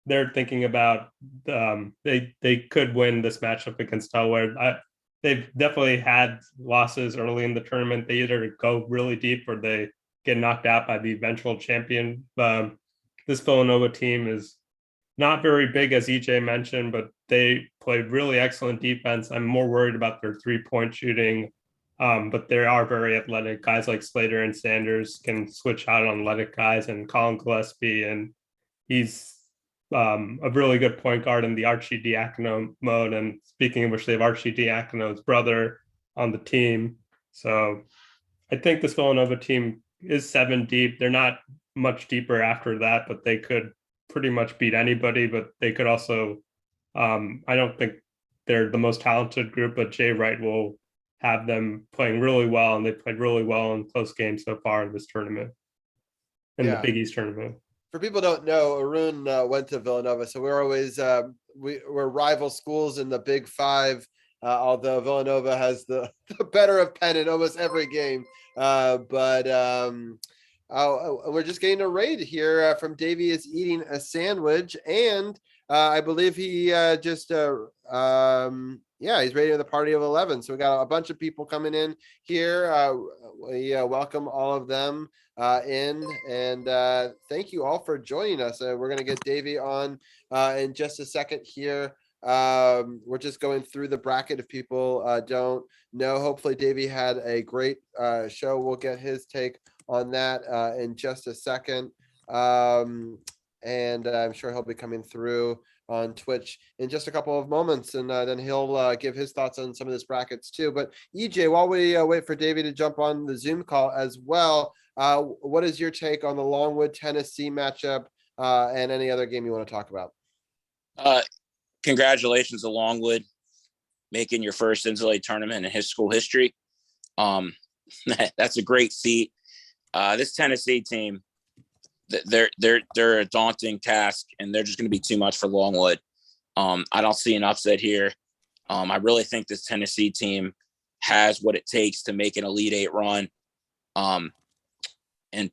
they're thinking about they could win this matchup against Delaware. They've definitely had losses early in the tournament. They either go really deep or they get knocked out by the eventual champion. This Villanova team is not very big, as EJ mentioned, but they played really excellent defense. I'm more worried about their three-point shooting, but they are very athletic. Guys like Slater and Sanders can switch out on athletic guys, and Colin Gillespie and he's a really good point guard in the Archidiakono mode. And speaking of which, they have Archidiakono's brother on the team. So I think this Villanova team is 7 deep. They're not much deeper after that, but they could pretty much beat anybody. But they could also, I don't think they're the most talented group, but Jay Wright will have them playing really well. And they played really well in close games so far in this tournament, in the Big East tournament. For people who don't know, Arun went to Villanova, so we're always we're rival schools in the Big Five. Although Villanova has the better of Penn in almost every game, but we're just getting a raid here from Davey is eating a sandwich, and I believe he he's raiding the party of 11. So we got a bunch of people coming in here. We welcome all of them in, and thank you all for joining us. We're going to get Davey on in just a second here. We're just going through the bracket. If people don't know, hopefully Davey had a great show. We'll get his take on that in just a second. And I'm sure he'll be coming through on Twitch in just a couple of moments, and then he'll give his thoughts on some of this brackets too. But EJ, while we wait for Davey to jump on the Zoom call as well, what is your take on the Longwood Tennessee matchup and any other game you want to talk about? Congratulations to Longwood making your first NCAA tournament in his school history. That's a great feat. This Tennessee team, they're a daunting task, and they're just going to be too much for Longwood. I don't see an upset here. I really think this Tennessee team has what it takes to make an Elite Eight run and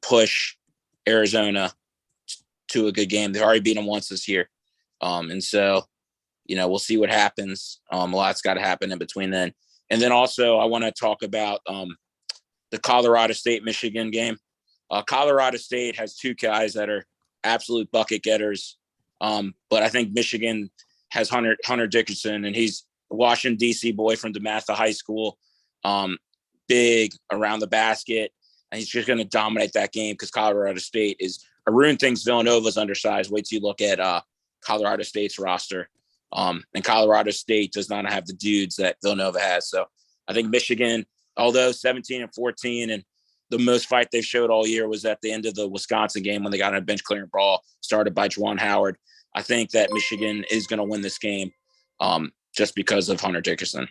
push Arizona to a good game. They've already beaten them once this year. And so, we'll see what happens. A lot's got to happen in between then. And then also I want to talk about the Colorado State-Michigan game. Colorado State has two guys that are absolute bucket getters. But I think Michigan has Hunter Dickerson, and he's a Washington, D.C. boy from DeMatha High School, big around the basket. And he's just going to dominate that game because Colorado State is – Arun thinks Villanova's undersized. Wait till you look at Colorado State's roster. And Colorado State does not have the dudes that Villanova has. So I think Michigan, although 17-14 and the most fight they showed all year was at the end of the Wisconsin game when they got in a bench clearing brawl started by Juwan Howard. I think that Michigan is going to win this game just because of Hunter Dickerson.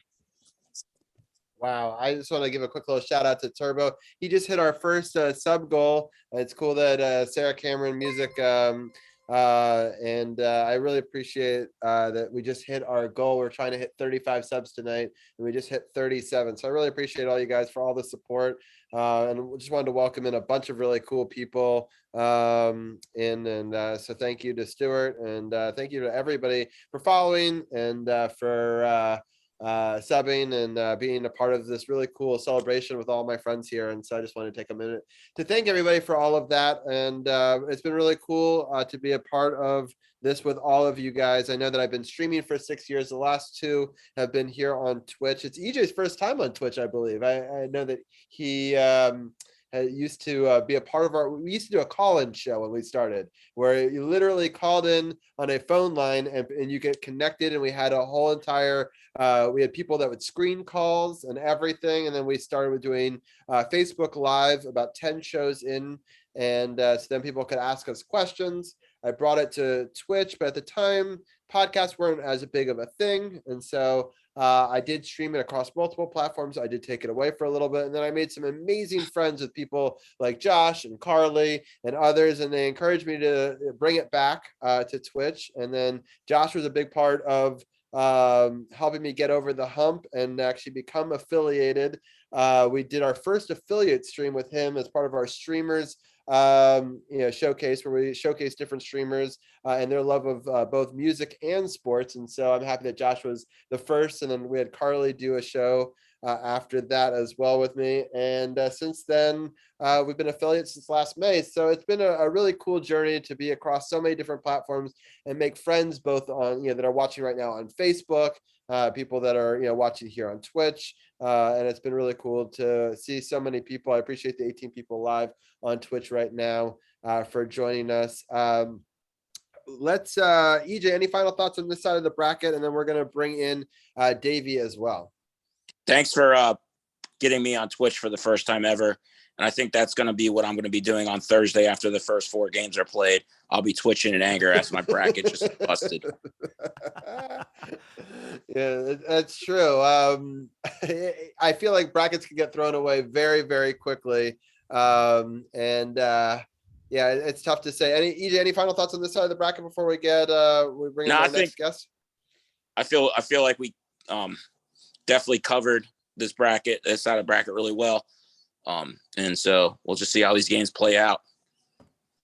Wow. I just want to give a quick little shout out to Turbo. He just hit our first sub goal. It's cool that Sarah Cameron Music and I really appreciate that we just hit our goal. We're trying to hit 35 subs tonight, and we just hit 37. So I really appreciate all you guys for all the support. And we just wanted to welcome in a bunch of really cool people so thank you to Stuart, and thank you to everybody for following and for subbing and being a part of this really cool celebration with all my friends here. And so I just want to take a minute to thank everybody for all of that. And it's been really cool to be a part of this with all of you guys. I know that I've been streaming for 6 years. The last 2 have been here on Twitch. It's EJ's first time on Twitch, I believe. I know that he used to be a part of we used to do a call-in show when we started, where you literally called in on a phone line and you get connected, and we had a whole entire we had people that would screen calls and everything. And then we started with doing Facebook Live about 10 shows in. And so then people could ask us questions. I brought it to Twitch, but at the time, podcasts weren't as big of a thing. And so I did stream it across multiple platforms. I did take it away for a little bit. And then I made some amazing friends with people like Josh and Carly and others. And they encouraged me to bring it back to Twitch. And then Josh was a big part of helping me get over the hump and actually become affiliated. We did our first affiliate stream with him as part of our streamers showcase, where we showcase different streamers and their love of both music and sports. And so I'm happy that Josh was the first, and then we had Carly do a show after that as well with me. And since then, we've been affiliates since last May. So it's been a really cool journey to be across so many different platforms and make friends both on, that are watching right now on Facebook, people that are, watching here on Twitch. And it's been really cool to see so many people. I appreciate the 18 people live on Twitch right now for joining us. let's EJ, any final thoughts on this side of the bracket, and then we're gonna bring in Davey as well. Thanks for getting me on Twitch for the first time ever. And I think that's going to be what I'm going to be doing on Thursday after the first 4 games are played. I'll be twitching in anger as my bracket just busted. Yeah, that's true. I feel like brackets can get thrown away very, very quickly. Yeah, it's tough to say. EJ, any final thoughts on this side of the bracket before we bring in our next guest? I feel like we definitely covered this side of bracket really well. And so we'll just see how these games play out.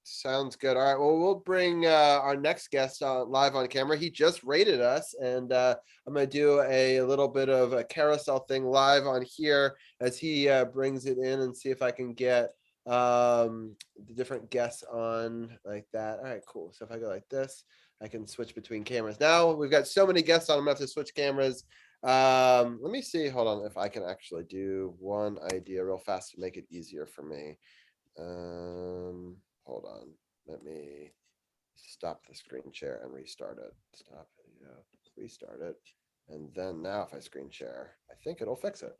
Sounds good. All right. Well, we'll bring our next guest live on camera. He just rated us, and I'm going to do a little bit of a carousel thing live on here as he brings it in, and see if I can get the different guests on like that. All right, cool. So if I go like this, I can switch between cameras. Now we've got so many guests on, I'm going to have to switch cameras. Let me see. Hold on, if I can actually do one idea real fast to make it easier for me. Hold on. Let me stop the screen share and restart it. Stop video, restart it. And then now if I screen share, I think it'll fix it.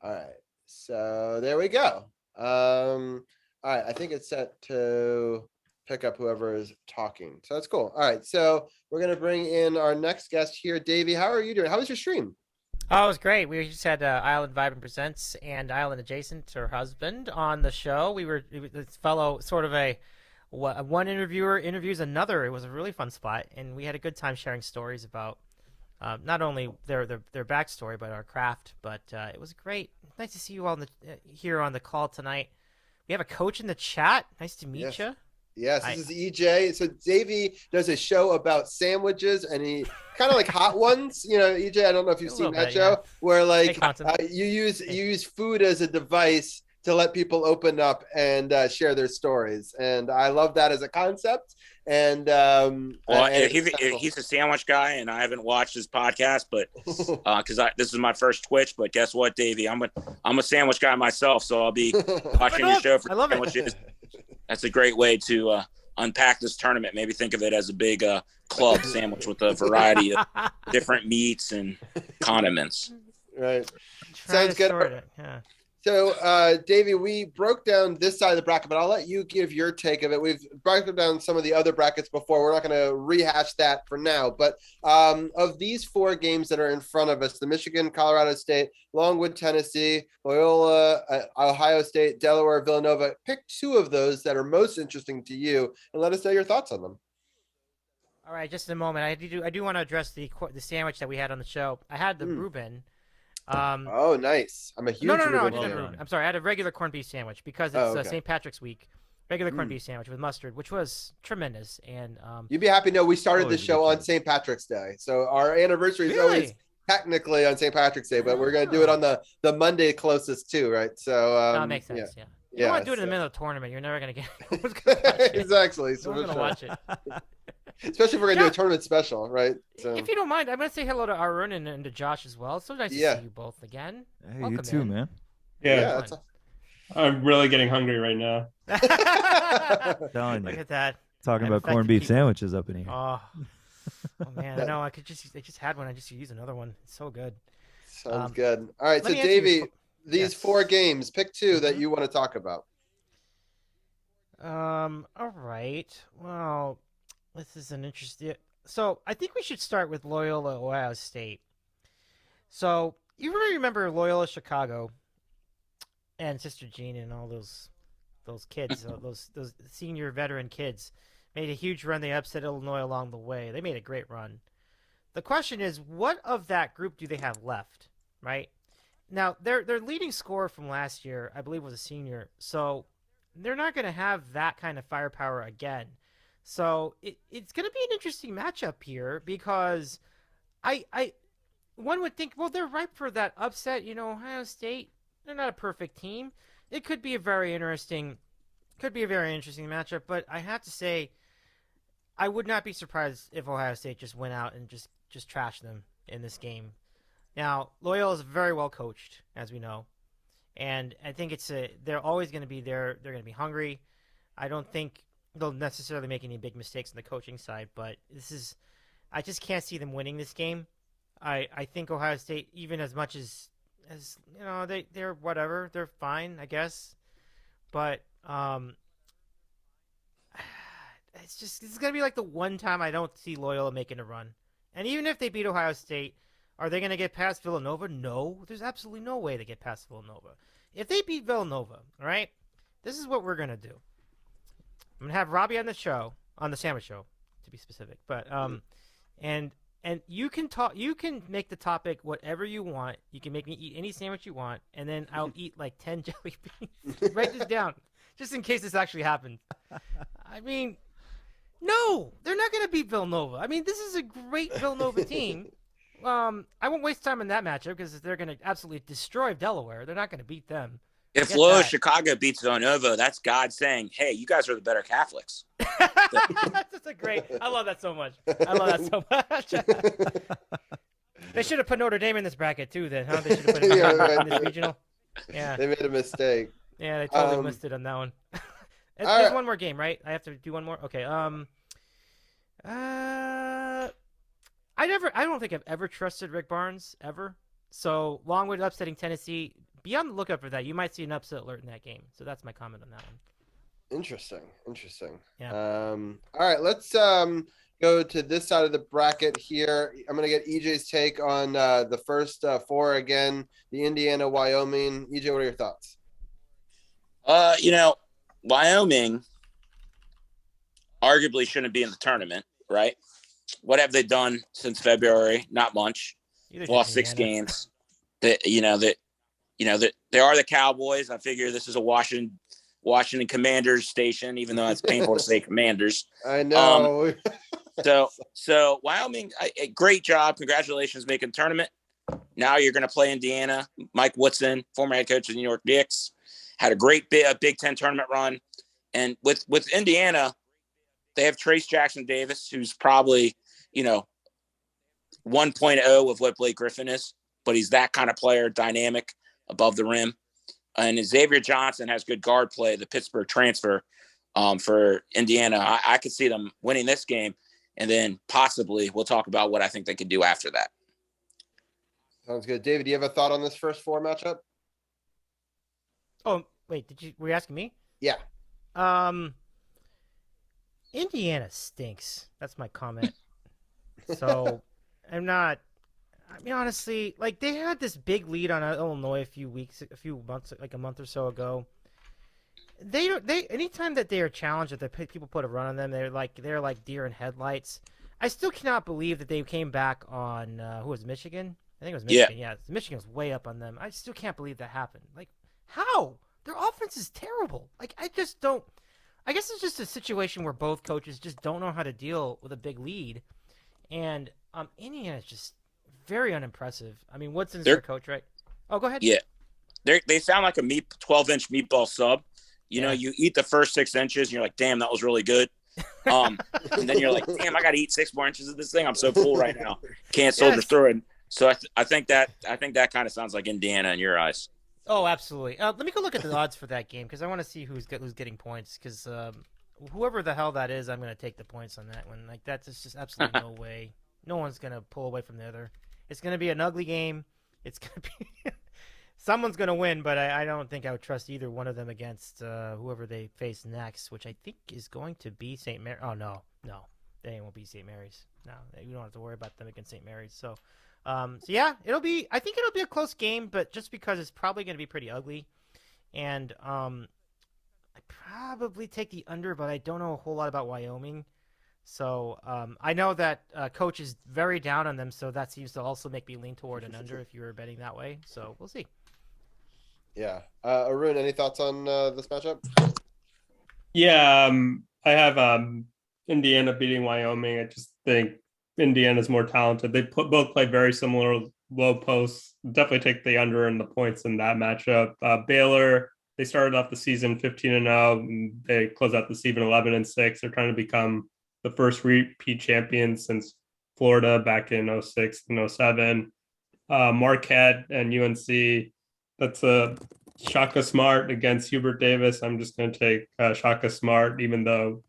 All right. So there we go. All right. I think it's set to pick up whoever is talking. So that's cool. All right. So we're going to bring in our next guest here. Davey, how are you doing? How was your stream? Oh, it was great. We just had Island Vibrant Presents and Island Adjacent, her husband, on the show. We were this fellow, sort of one interviewer interviews another. It was a really fun spot, and we had a good time sharing stories about not only their backstory, but our craft. But it was great. Nice to see you all here on the call tonight. We have a coach in the chat. Nice to meet you. Yes, this is EJ. So Davey does a show about sandwiches, and he kind of like Hot Ones. You know, EJ, I don't know if you've seen that show, where like you use food as a device to let people open up and share their stories, and I love that as a concept. And he's a sandwich guy, and I haven't watched his podcast, but because this is my first Twitch. But guess what, Davey? I'm a sandwich guy myself, so I'll be watching your show for sandwiches. That's a great way to unpack this tournament. Maybe think of it as a big club sandwich with a variety of different meats and condiments. Right. Sounds good. Yeah. So, Davey, we broke down this side of the bracket, but I'll let you give your take of it. We've broken down some of the other brackets before. We're not going to rehash that for now. But of these 4 games that are in front of us, the Michigan, Colorado State, Longwood, Tennessee, Loyola, Ohio State, Delaware, Villanova, pick 2 of those that are most interesting to you and let us know your thoughts on them. All right, just in a moment. I do want to address the sandwich that we had on the show. I had the Reuben. Oh, nice. I'm a huge Reuben fan. I'm sorry. I had a regular corned beef sandwich because it's St. Patrick's week. Regular corned beef sandwich with mustard, which was tremendous. And you'd be happy to know we started the show on St. Patrick's Day. So our anniversary is always technically on St. Patrick's Day, but we're going to do it on the Monday closest too, right? So that makes sense, yeah. You don't want to do it in the middle of the tournament. You're never going to get Exactly. So we're going to watch it. Especially if we're going to do a tournament special, right? So. If you don't mind, I'm going to say hello to Arun and to Josh as well. It's so nice to see you both again. Hey, welcome you too, man. Yeah. I'm really getting hungry right now. Look at that. Talking about corned beef sandwiches up in here. Oh man, I know. I just had one. I just used another one. It's so good. Sounds good. All right, so Davey, these 4 games, pick 2 that you want to talk about. All right. Well, this is an interesting. So I think we should start with Loyola Ohio State. So you really remember Loyola Chicago and Sister Jean and all those kids, those senior veteran kids made a huge run. They upset Illinois along the way. They made a great run. The question is, what of that group do they have left? Right now, their leading scorer from last year, I believe, was a senior. So they're not going to have that kind of firepower again. So it's going to be an interesting matchup here because one would think, well, they're ripe for that upset. You know, Ohio State, they're not a perfect team. It could be a very interesting matchup. But I have to say, I would not be surprised if Ohio State just went out and just trashed them in this game. Now, Loyola is very well coached, as we know, and I think they're always going to be there. They're going to be hungry. I don't think they'll necessarily make any big mistakes on the coaching side, but I just can't see them winning this game. I think Ohio State, even as much as they're whatever, they're fine, I guess. But this is gonna be like the one time I don't see Loyola making a run. And even if they beat Ohio State, are they gonna get past Villanova? No, there's absolutely no way they get past Villanova. If they beat Villanova, all right, this is what we're gonna do. I'm gonna have Robbie on the show, on the Sandwich Show, to be specific. But and you can talk. You can make the topic whatever you want. You can make me eat any sandwich you want, and then I'll eat like 10 jelly beans. Write this down, just in case this actually happened. I mean, no, they're not gonna beat Villanova. I mean, this is a great Villanova team. I won't waste time on that matchup because they're gonna absolutely destroy Delaware. They're not gonna beat them. If Loyola Chicago beats Villanova, that's God saying, "Hey, you guys are the better Catholics." That's a great. I love that so much. I love that so much. They should have put Notre Dame in this bracket too. Then, huh? They should have put it in this regional. Yeah, they made a mistake. Yeah, they totally missed it on that one. There's one more game, right? I have to do one more. Okay. I don't think I've ever trusted Rick Barnes ever. So Longwood upsetting Tennessee. Be on the lookout for that. You might see an upset alert in that game. So that's my comment on that one. Interesting. Yeah. All right, let's go to this side of the bracket here. I'm going to get EJ's take on the first four again, the Indiana, Wyoming. EJ, what are your thoughts? Wyoming arguably shouldn't be in the tournament, right? What have they done since February? Not much. Lost 6 games. They are the Cowboys. I figure this is a Washington Commanders station, even though it's painful to say Commanders. I know. So Wyoming, a great job. Congratulations making tournament. Now you're going to play Indiana. Mike Woodson, former head coach of the New York Knicks, had a great Big Ten tournament run. And with Indiana, they have Trace Jackson Davis, who's probably, 1.0 of what Blake Griffin is, but he's that kind of player, dynamic, above the rim. And Xavier Johnson has good guard play, the Pittsburgh transfer for Indiana. I could see them winning this game, and then possibly we'll talk about what I think they could do after that. Sounds good. David, do you have a thought on this first four matchup? Oh, wait, were you asking me? Yeah. Indiana stinks. That's my comment. So honestly, like they had this big lead on Illinois a few months, like a month or so ago. They anytime that they are challenged, that people put a run on them, they're like deer in headlights. I still cannot believe that they came back on who was Michigan? I think it was Michigan. Yeah, Michigan was way up on them. I still can't believe that happened. Like, how? Their offense is terrible. Like, I just don't. I guess it's just a situation where both coaches just don't know how to deal with a big lead, and Indiana's just very unimpressive. I mean, Woodson's their coach, right? Oh, go ahead. Yeah, they sound like a 12-inch meatball sub. You eat the first 6 inches, and you're like, damn, that was really good. And then you're like, damn, I got to eat 6 more inches of this thing. I'm so full right now. Can't soldier through it. So I think that kind of sounds like Indiana in your eyes. Oh, absolutely. Let me go look at the odds for that game because I want to see who's getting points. Because whoever the hell that is, I'm going to take the points on that one. Like that's just absolutely no way. No one's going to pull away from the other. It's going to be an ugly game. It's going to be someone's going to win, but I don't think I would trust either one of them against whoever they face next, which I think is going to be St. Mary. Oh no, they won't be St. Mary's. No, you don't have to worry about them against St. Mary's. So yeah, I think it'll be a close game, but just because it's probably going to be pretty ugly, and I probably take the under, but I don't know a whole lot about Wyoming. So I know that coach is very down on them, so that seems to also make me lean toward an under if you were betting that way. So we'll see. Yeah. Arun, any thoughts on this matchup? Yeah, I have Indiana beating Wyoming. I just think Indiana's more talented. They both play very similar low posts. Definitely take the under and the points in that matchup. Baylor, they started off the season 15-0. They closed out the season 11-6. They're trying to become the first repeat champion since Florida back in 06 and 07. Marquette and UNC, that's a Shaka Smart against Hubert Davis. I'm just going to take Shaka Smart, even though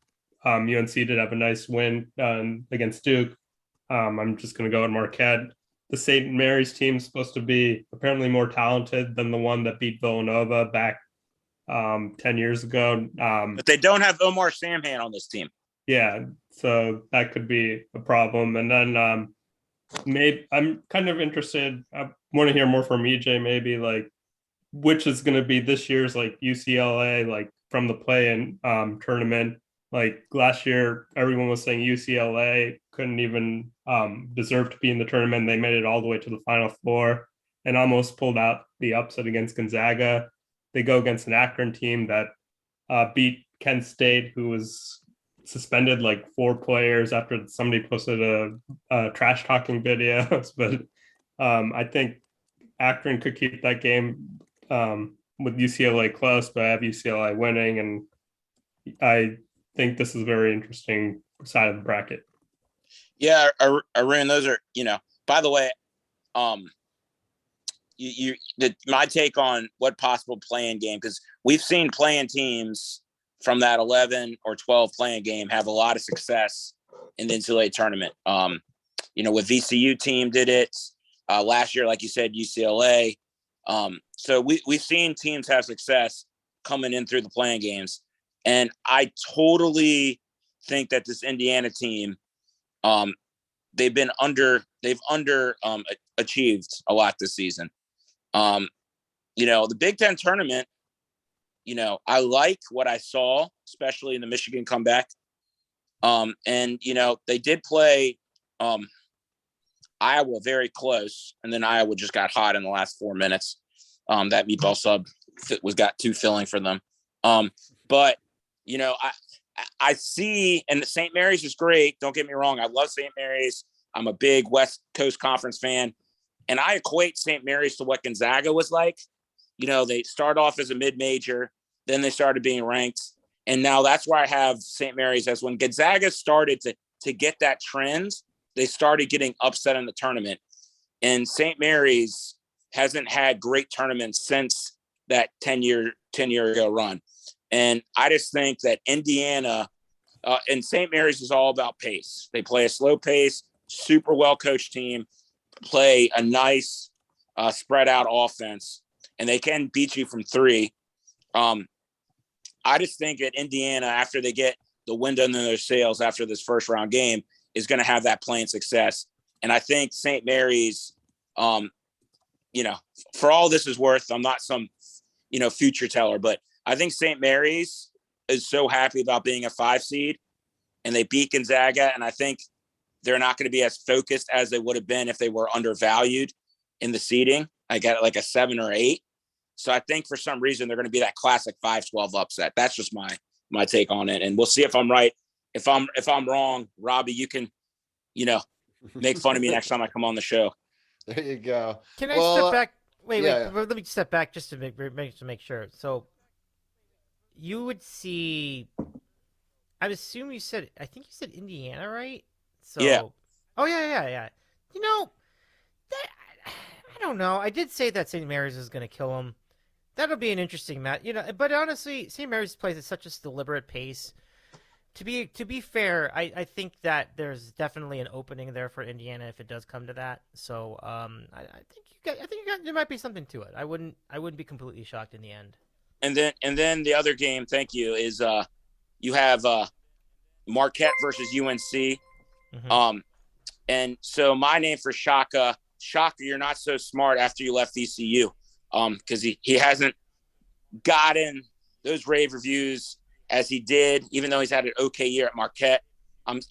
UNC did have a nice win against Duke. I'm just going to go with Marquette. The St. Mary's team is supposed to be apparently more talented than the one that beat Villanova back 10 years ago. But they don't have Omar Samhan on this team. Yeah, so that could be a problem. And then maybe I'm kind of interested. I want to hear more from EJ, maybe like which is going to be this year's like UCLA, like from the play-in tournament. Like last year, everyone was saying UCLA couldn't even deserve to be in the tournament. They made it all the way to the Final Four and almost pulled out the upset against Gonzaga. They go against an Akron team that beat Kent State, who was suspended like 4 players after somebody posted a trash talking videos. But I think Akron could keep that game with UCLA close, but I have UCLA winning, and I think this is a very interesting side of the bracket. Yeah, Arun, those are, by the way, my take on what possible play-in game, because we've seen play-in teams from that 11 or 12 play-in game have a lot of success in the NCAA tournament. With VCU team did it last year, like you said, UCLA. So we've seen teams have success coming in through the play-in games. And I totally think that this Indiana team, they've achieved a lot this season. The Big Ten tournament, I like what I saw, especially in the Michigan comeback. They did play Iowa very close, and then Iowa just got hot in the last 4 minutes. That meatball sub got too filling for them. But I see, and the St. Mary's is great. Don't get me wrong. I love St. Mary's. I'm a big West Coast Conference fan. And I equate St. Mary's to what Gonzaga was like. They start off as a mid-major, then they started being ranked. And now that's why I have St. Mary's as when Gonzaga started to get that trend, they started getting upset in the tournament. And St. Mary's hasn't had great tournaments since that 10-year ago run. And I just think that Indiana and St. Mary's is all about pace. They play a slow pace, super well-coached team, play a nice spread out offense, and they can beat you from 3. I just think that Indiana, after they get the wind under their sails after this first round game, is going to have that playing success. And I think St. Mary's, for all this is worth, I'm not some, future teller, but I think St. Mary's is so happy about being a 5 seed, and they beat Gonzaga. And I think they're not going to be as focused as they would have been if they were undervalued in the seeding. I got like a 7 or 8. So I think for some reason they're going to be that classic 5-12 upset. That's just my take on it. And we'll see if I'm right. If I'm wrong, Robbie, you can, make fun of me next time I come on the show. There you go. Can I step back? Wait. Yeah. Let me step back just to make sure. So you would see. I assume I think you said Indiana, right? So. Yeah. Oh yeah. I don't know. I did say that St. Mary's is going to kill them. That'll be an interesting match, But honestly, St. Mary's plays at such a deliberate pace. To be fair, I think that there's definitely an opening there for Indiana if it does come to that. So I think there might be something to it. I wouldn't be completely shocked in the end. And then the other game, thank you, is you have Marquette versus UNC. Mm-hmm. And so my name for Shaka, you're not so smart after you left ECU, because he hasn't gotten those rave reviews as he did, even though he's had an okay year at Marquette. I'm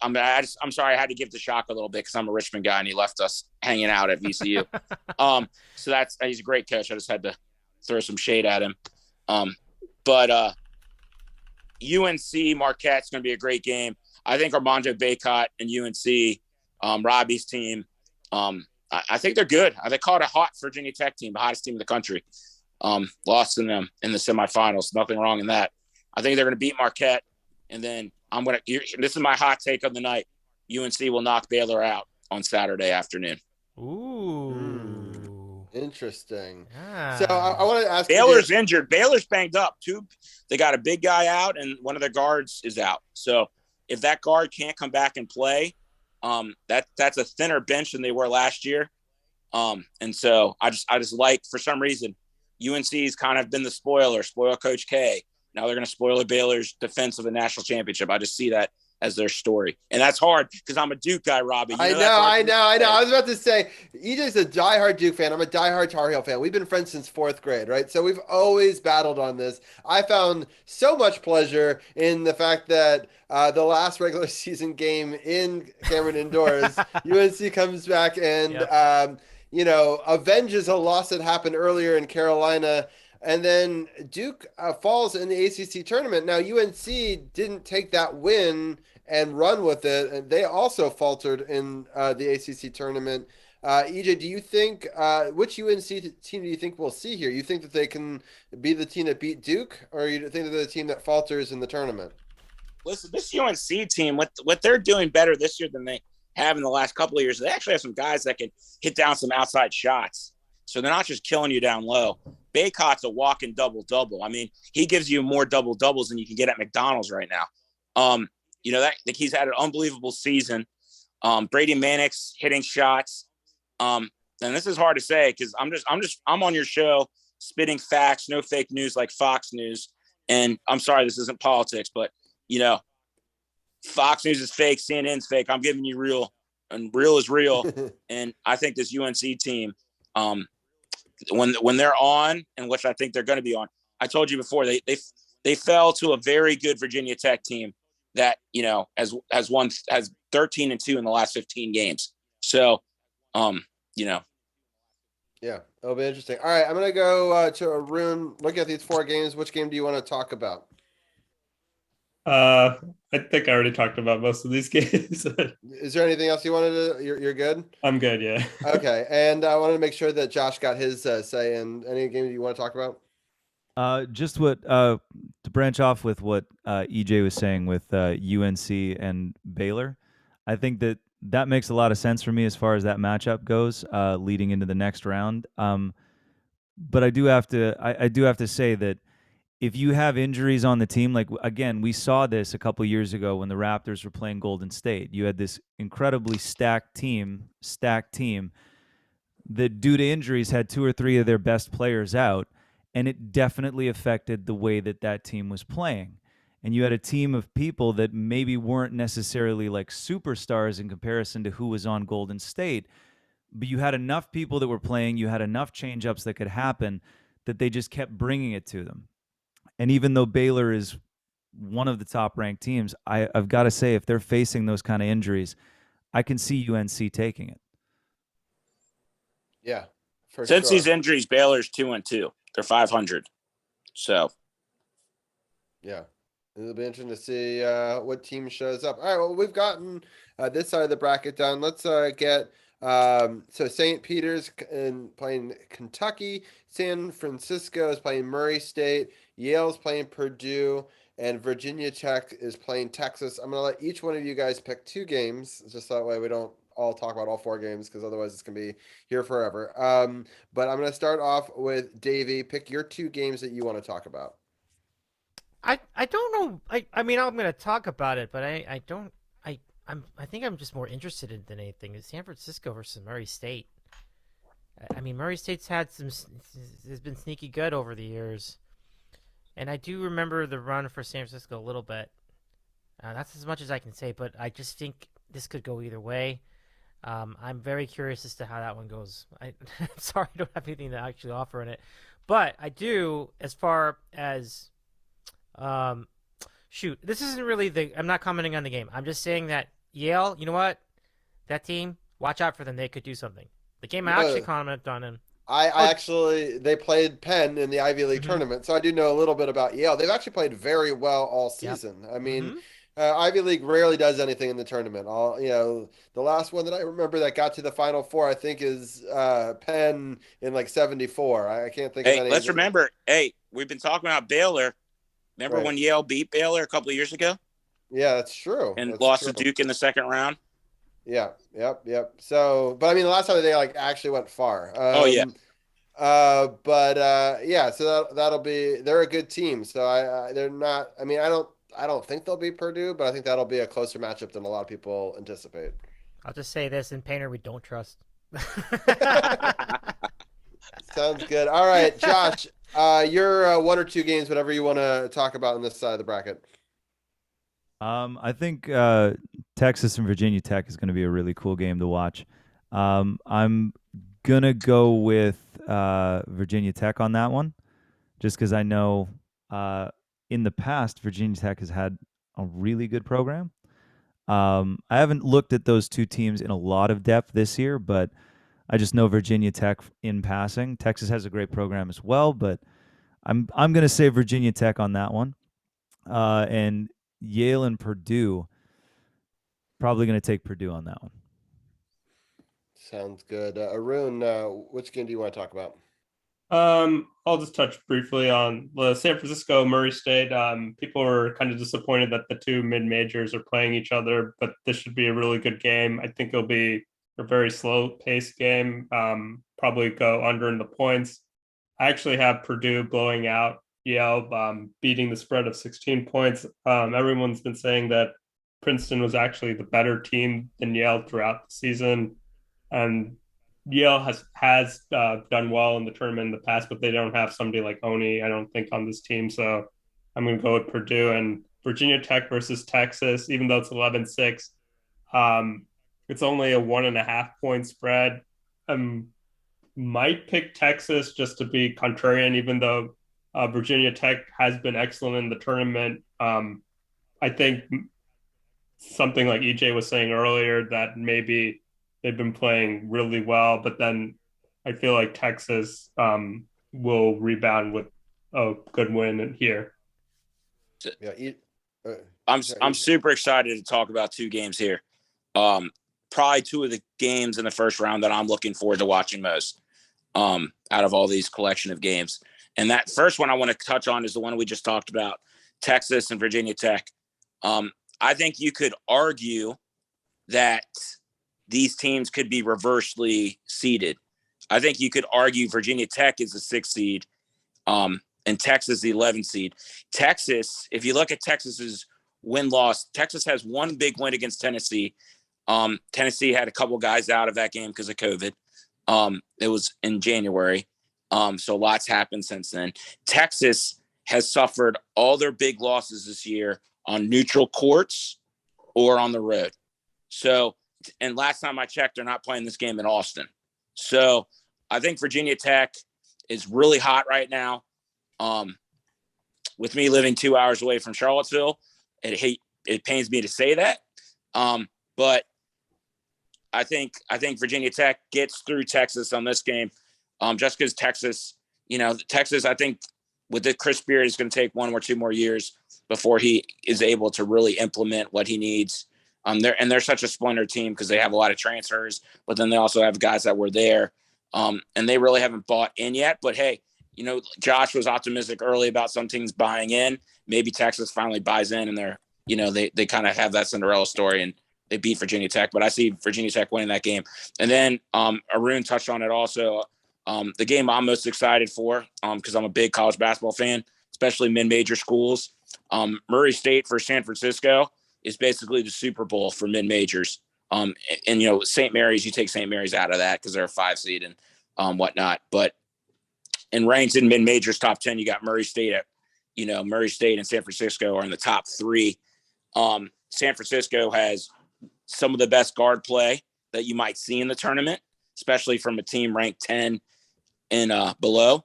sorry I had to give the Shaka a little bit because I'm a Richmond guy and he left us hanging out at VCU. So he's a great coach. I just had to throw some shade at him. But UNC Marquette's going to be a great game. I think Armando Bacot and UNC, Robbie's team, I think they're good. They call it a hot Virginia Tech team, the hottest team in the country. Lost in them in the semifinals. Nothing wrong in that. I think they're going to beat Marquette, and then this is my hot take of the night. UNC will knock Baylor out on Saturday afternoon. Ooh. Interesting. Ah. So I want to ask Baylor's injured. Baylor's banged up too. They got a big guy out, and one of their guards is out. So if that guard can't come back and play, that's a thinner bench than they were last year. And so I just like, for some reason, UNC's kind of been the spoil Coach K. Now they're going to spoil Baylor's defense of a national championship. I just see that as their story. And that's hard because I'm a Duke guy, Robbie. I know. I was about to say, EJ's a diehard Duke fan. I'm a diehard Tar Heel fan. We've been friends since 4th grade, right? So we've always battled on this. I found so much pleasure in the fact that the last regular season game in Cameron Indoors, UNC comes back and, avenges a loss that happened earlier in Carolina. And then Duke falls in the ACC tournament. Now, UNC didn't take that win and run with it, and they also faltered in the ACC tournament. EJ, do you think which UNC team do you think we'll see here? You think that they can be the team that beat Duke, or you think that they're the team that falters in the tournament? Listen, this UNC team, what they're doing better this year than they have in the last couple of years, they actually have some guys that can hit down some outside shots. So they're not just killing you down low. Baycott's a walking double-double. I mean, he gives you more double-doubles than you can get at McDonald's right now. He's had an unbelievable season. Brady Manick's hitting shots. And this is hard to say because I'm on your show spitting facts, no fake news like Fox News. And I'm sorry, this isn't politics, but Fox News is fake, CNN's fake. I'm giving you real, and real is real. And I think this UNC team, when they're on, and which I think they're going to be on, I told you before, they fell to a very good Virginia Tech team that has 13-2 in the last 15 games. So, yeah, it'll be interesting. All right, I'm gonna go to Arun. Look at these 4 games. Which game do you want to talk about? I think I already talked about most of these games. Is there anything else you wanted to? You're good. I'm good. Yeah. Okay, and I wanted to make sure that Josh got his say. And any game you want to talk about? Just what to branch off with what EJ was saying with UNC and Baylor. I think that makes a lot of sense for me as far as that matchup goes, leading into the next round. But I do have to say that if you have injuries on the team, like again, we saw this a couple years ago when the Raptors were playing Golden State. You had this incredibly stacked team that due to injuries had 2 or 3 of their best players out, and it definitely affected the way that team was playing. And you had a team of people that maybe weren't necessarily like superstars in comparison to who was on Golden State, but you had enough people that were playing, you had enough change-ups that could happen that they just kept bringing it to them. And even though Baylor is one of the top-ranked teams, I've got to say, if they're facing those kind of injuries, I can see UNC taking it. Yeah, for since sure. these injuries, Baylor's 2-2. They're 500. So, yeah, it'll be interesting to see what team shows up. All right, well, we've gotten this side of the bracket done. Let's get so St. Peter's playing Kentucky, San Francisco is playing Murray State, Yale's playing Purdue, and Virginia Tech is playing Texas. I'm going to let each one of you guys pick 2 games, just that way we don't all talk about all 4 games, because otherwise it's going to be here forever. But I'm going to start off with Davey. Pick your 2 games that you want to talk about. I don't know. I mean, I'm going to talk about it, but I think I'm just more interested in than anything. Is San Francisco versus Murray State. I mean, Murray State's has been sneaky good over the years, and I do remember the run for San Francisco a little bit. That's as much as I can say, but I just think this could go either way. I'm very curious as to how that one goes. I'm sorry I don't have anything to actually offer in it, but I do as far as this isn't really I'm not commenting on the game. I'm just saying that Yale, you know what? That team, watch out for them. They could do something. The game I actually commented on him. They played Penn in the Ivy League tournament, so I do know a little bit about Yale. They've actually played very well all season. Yep. I mean, Ivy League rarely does anything in the tournament. The last one that I remember that got to the Final Four, I think, is Penn in like '74. I can't think of any. Let's remember. Hey, we've been talking about Baylor. Remember when Yale beat Baylor a couple of years ago? Yeah, that's true. And lost to Duke in the second round. Yeah. Yep. So, but I mean, the last time they actually went far. So that'll be. They're a good team. So they're not. I mean, I don't I don't think they'll beat Purdue, but I think that'll be a closer matchup than a lot of people anticipate. I'll just say this: in Painter, we don't trust. Sounds good. All right, Josh, your one or two games, whatever you want to talk about on this side of the bracket. I think Texas and Virginia Tech is going to be a really cool game to watch. I'm gonna go with Virginia Tech on that one, just because I know in the past Virginia Tech has had a really good program. I haven't looked at those two teams in a lot of depth this year, but I just know Virginia Tech in passing. Texas has a great program as well, but I'm going to say Virginia Tech on that one. And Yale and Purdue, probably going to take Purdue on that one. Sounds good. Arun, which game do you want to talk about? I'll just touch briefly on the San Francisco Murray State. People were kind of disappointed that the two mid majors are playing each other, but this should be a really good game. I think it'll be a very slow paced game. Probably go under in the points. I actually have Purdue blowing out Yale, beating the spread of 16 points. Everyone's been saying that Princeton was actually the better team than Yale throughout the season, and Yale has done well in the tournament in the past, but they don't have somebody like Oni, I don't think, on this team. So I'm going to go with Purdue. And Virginia Tech versus Texas, even though it's 11-6, it's only a 1.5 point spread. Might pick Texas just to be contrarian, even though Virginia Tech has been excellent in the tournament. I think something like EJ was saying earlier, that maybe they've been playing really well, but then I feel like Texas will rebound with a good win here. Yeah, I'm super excited to talk about two games here. Probably two of the games in the first round that I'm looking forward to watching most out of all these collection of games. And that first one I want to touch on is the one we just talked about, Texas and Virginia Tech. I think you could argue that these teams could be reversely seeded. I think you could argue Virginia Tech is the 6th seed and Texas the 11th seed. Texas, if you look at Texas's win-loss, Texas has one big win against Tennessee. Tennessee had a couple guys out of that game because of COVID. It was in January. So lots happened since then. Texas has suffered all their big losses this year on neutral courts or on the road. So, and last time I checked, they're not playing this game in Austin. So I think Virginia Tech is really hot right now. With me living 2 hours away from Charlottesville, it pains me to say that. But I think Virginia Tech gets through Texas on this game. Just because Texas, I think with the Chris Beard is going to take 1 or 2 more years before he is able to really implement what he needs. They're such a splinter team because they have a lot of transfers, but then they also have guys that were there, and they really haven't bought in yet. But hey, Josh was optimistic early about some teams buying in. Maybe Texas finally buys in, and they kind of have that Cinderella story and they beat Virginia Tech. But I see Virginia Tech winning that game. And then Arun touched on it also. The game I'm most excited for, because I'm a big college basketball fan, especially mid-major schools. Murray State for San Francisco is basically the Super Bowl for mid-majors. And St. Mary's, you take St. Mary's out of that because they're a 5 seed and whatnot. But in ranked in mid-majors top 10, you got Murray State Murray State and San Francisco are in the top 3. San Francisco has some of the best guard play that you might see in the tournament, especially from a team ranked 10 and below.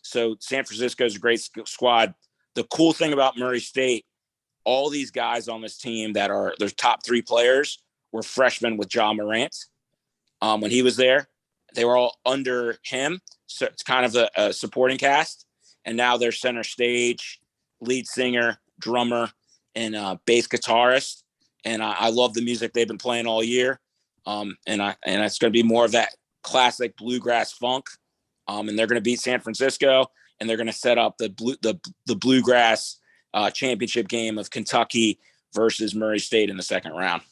So San Francisco is a great squad. The cool thing about Murray State, all these guys on this team that are their top 3 players were freshmen with Ja Morant. When he was there, they were all under him. So it's kind of a supporting cast. And now they're center stage, lead singer, drummer, and bass guitarist. And I love the music they've been playing all year. And it's going to be more of that classic bluegrass funk. And they're going to beat San Francisco, and they're going to set up the bluegrass championship game of Kentucky versus Murray State in the second round.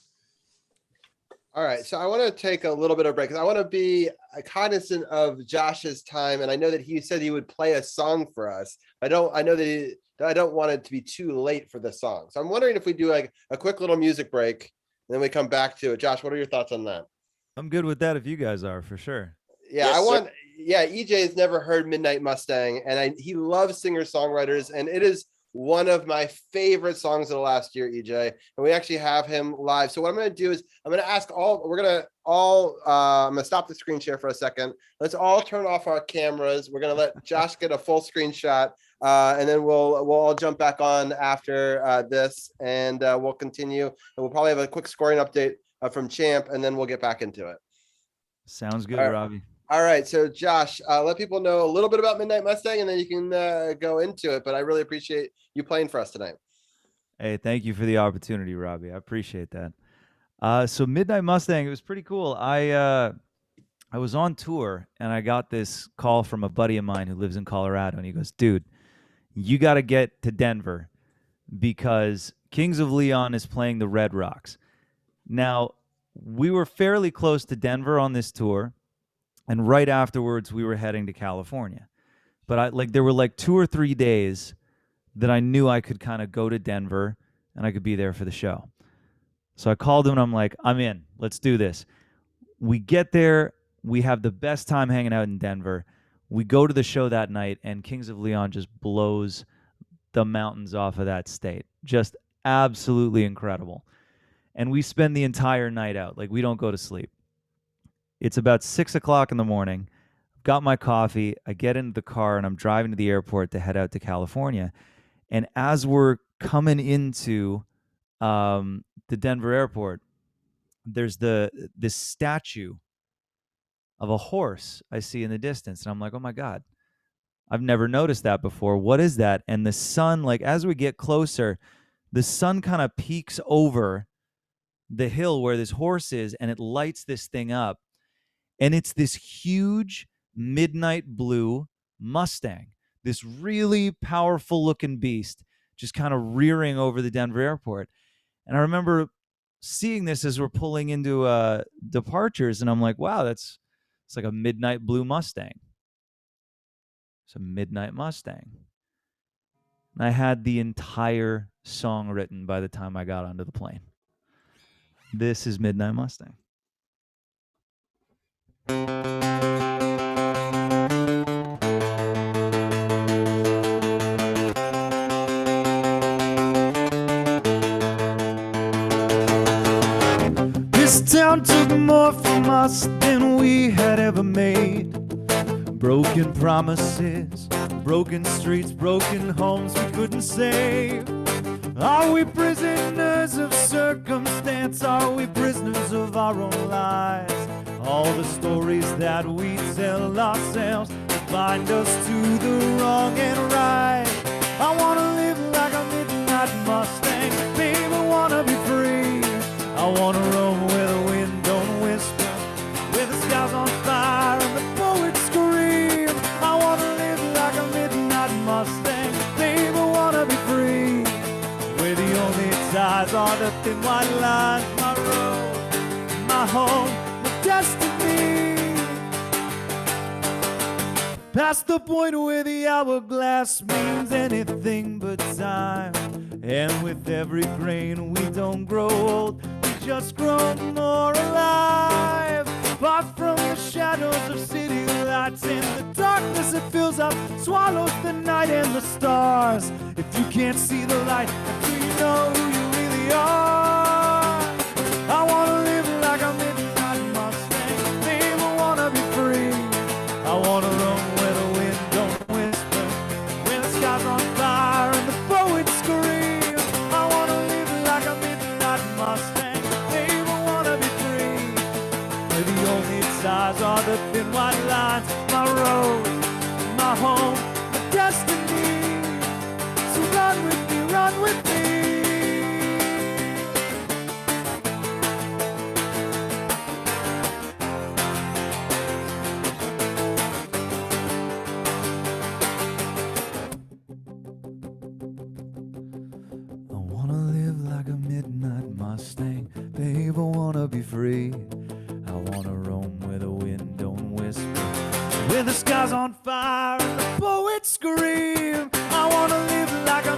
All right, so I want to take a little bit of a break because I want to be cognizant of Josh's time, and I know that he said he would play a song for us. I know that that I don't want it to be too late for this song. So I'm wondering if we do like a quick little music break and then we come back to it. Josh, what are your thoughts on that? I'm good with that if you guys are, for sure. Yeah, Yes, EJ has never heard Midnight Mustang, and he loves singer-songwriters, and it is one of my favorite songs of the last year, EJ. And we actually have him live. So what I'm going to do is I'm going to ask I'm going to stop the screen share for a second. Let's all turn off our cameras. We're going to let Josh get a full screenshot, and then we'll all jump back on after this, and we'll continue. And we'll probably have a quick scoring update from Champ, and then we'll get back into it. Sounds good, All right. Robbie. All right, so Josh, let people know a little bit about Midnight Mustang, and then you can go into it. But I really appreciate you playing for us tonight. Hey, thank you for the opportunity, Robbie. I appreciate that. So Midnight Mustang, it was pretty cool. I was on tour, and I got this call from a buddy of mine who lives in Colorado, and he goes, dude, you got to get to Denver because Kings of Leon is playing the Red Rocks. Now, we were fairly close to Denver on this tour, and right afterwards, we were heading to California. But there were like 2 or 3 days that I knew I could kind of go to Denver and I could be there for the show. So I called him and I'm like, I'm in. Let's do this. We get there. We have the best time hanging out in Denver. We go to the show that night, and Kings of Leon just blows the mountains off of that state. Just absolutely incredible. And we spend the entire night out. Like, we don't go to sleep. It's about 6 o'clock in the morning. I've got my coffee. I get into the car, and I'm driving to the airport to head out to California. And as we're coming into the Denver airport, there's this statue of a horse I see in the distance. And I'm like, oh, my God. I've never noticed that before. What is that? And the sun, like, as we get closer, the sun kind of peeks over the hill where this horse is, and it lights this thing up. And it's this huge midnight blue Mustang, this really powerful looking beast just kind of rearing over the Denver airport. And I remember seeing this as we're pulling into departures, and I'm like, wow, it's like a midnight blue Mustang. It's a midnight Mustang. And I had the entire song written by the time I got onto the plane. This is Midnight Mustang. This town took more from us than we had ever made. Broken promises, broken streets, broken homes we couldn't save. Are we prisoners of circumstance? Are we prisoners of our own lives? All the stories that we tell ourselves bind us to the wrong and right. I wanna live like a midnight Mustang, baby, wanna be free. I wanna roam where the wind don't whisper, where the sky's on fire and the poets scream. I wanna live like a midnight Mustang, baby, wanna be free. Where the only ties are the thin white lines, my road, my home, my destiny. Past the point where the hourglass means anything but time. And with every grain we don't grow old, we just grow more alive. Apart from the shadows of city lights and the darkness that fills up, swallows the night and the stars. If you can't see the light, do you know who you really are? I wanna live like a midnight Mustang, babe, I wanna be free. I wanna roam where the wind don't whisper, where the sky's on fire and the poets scream. I wanna live like a midnight Mustang, babe, I wanna be free. Where the only ties are the thin white lines, my road, my home, my destiny. So run with me, run with me. I wanna live like a midnight Mustang, babe, I wanna be free. I wanna roam where the wind don't whisper, where the sky's on fire and the poets scream. I wanna live like a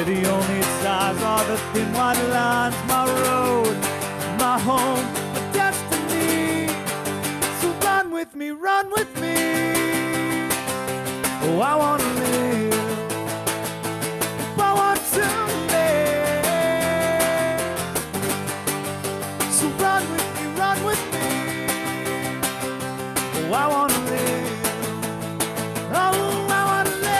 the only stars are the thin white lines, my road, my home, my destiny. So run with me, run with me. Oh, I want to live. I want to live. So run with me, run with me. Oh, I want to live. Oh, I want to live.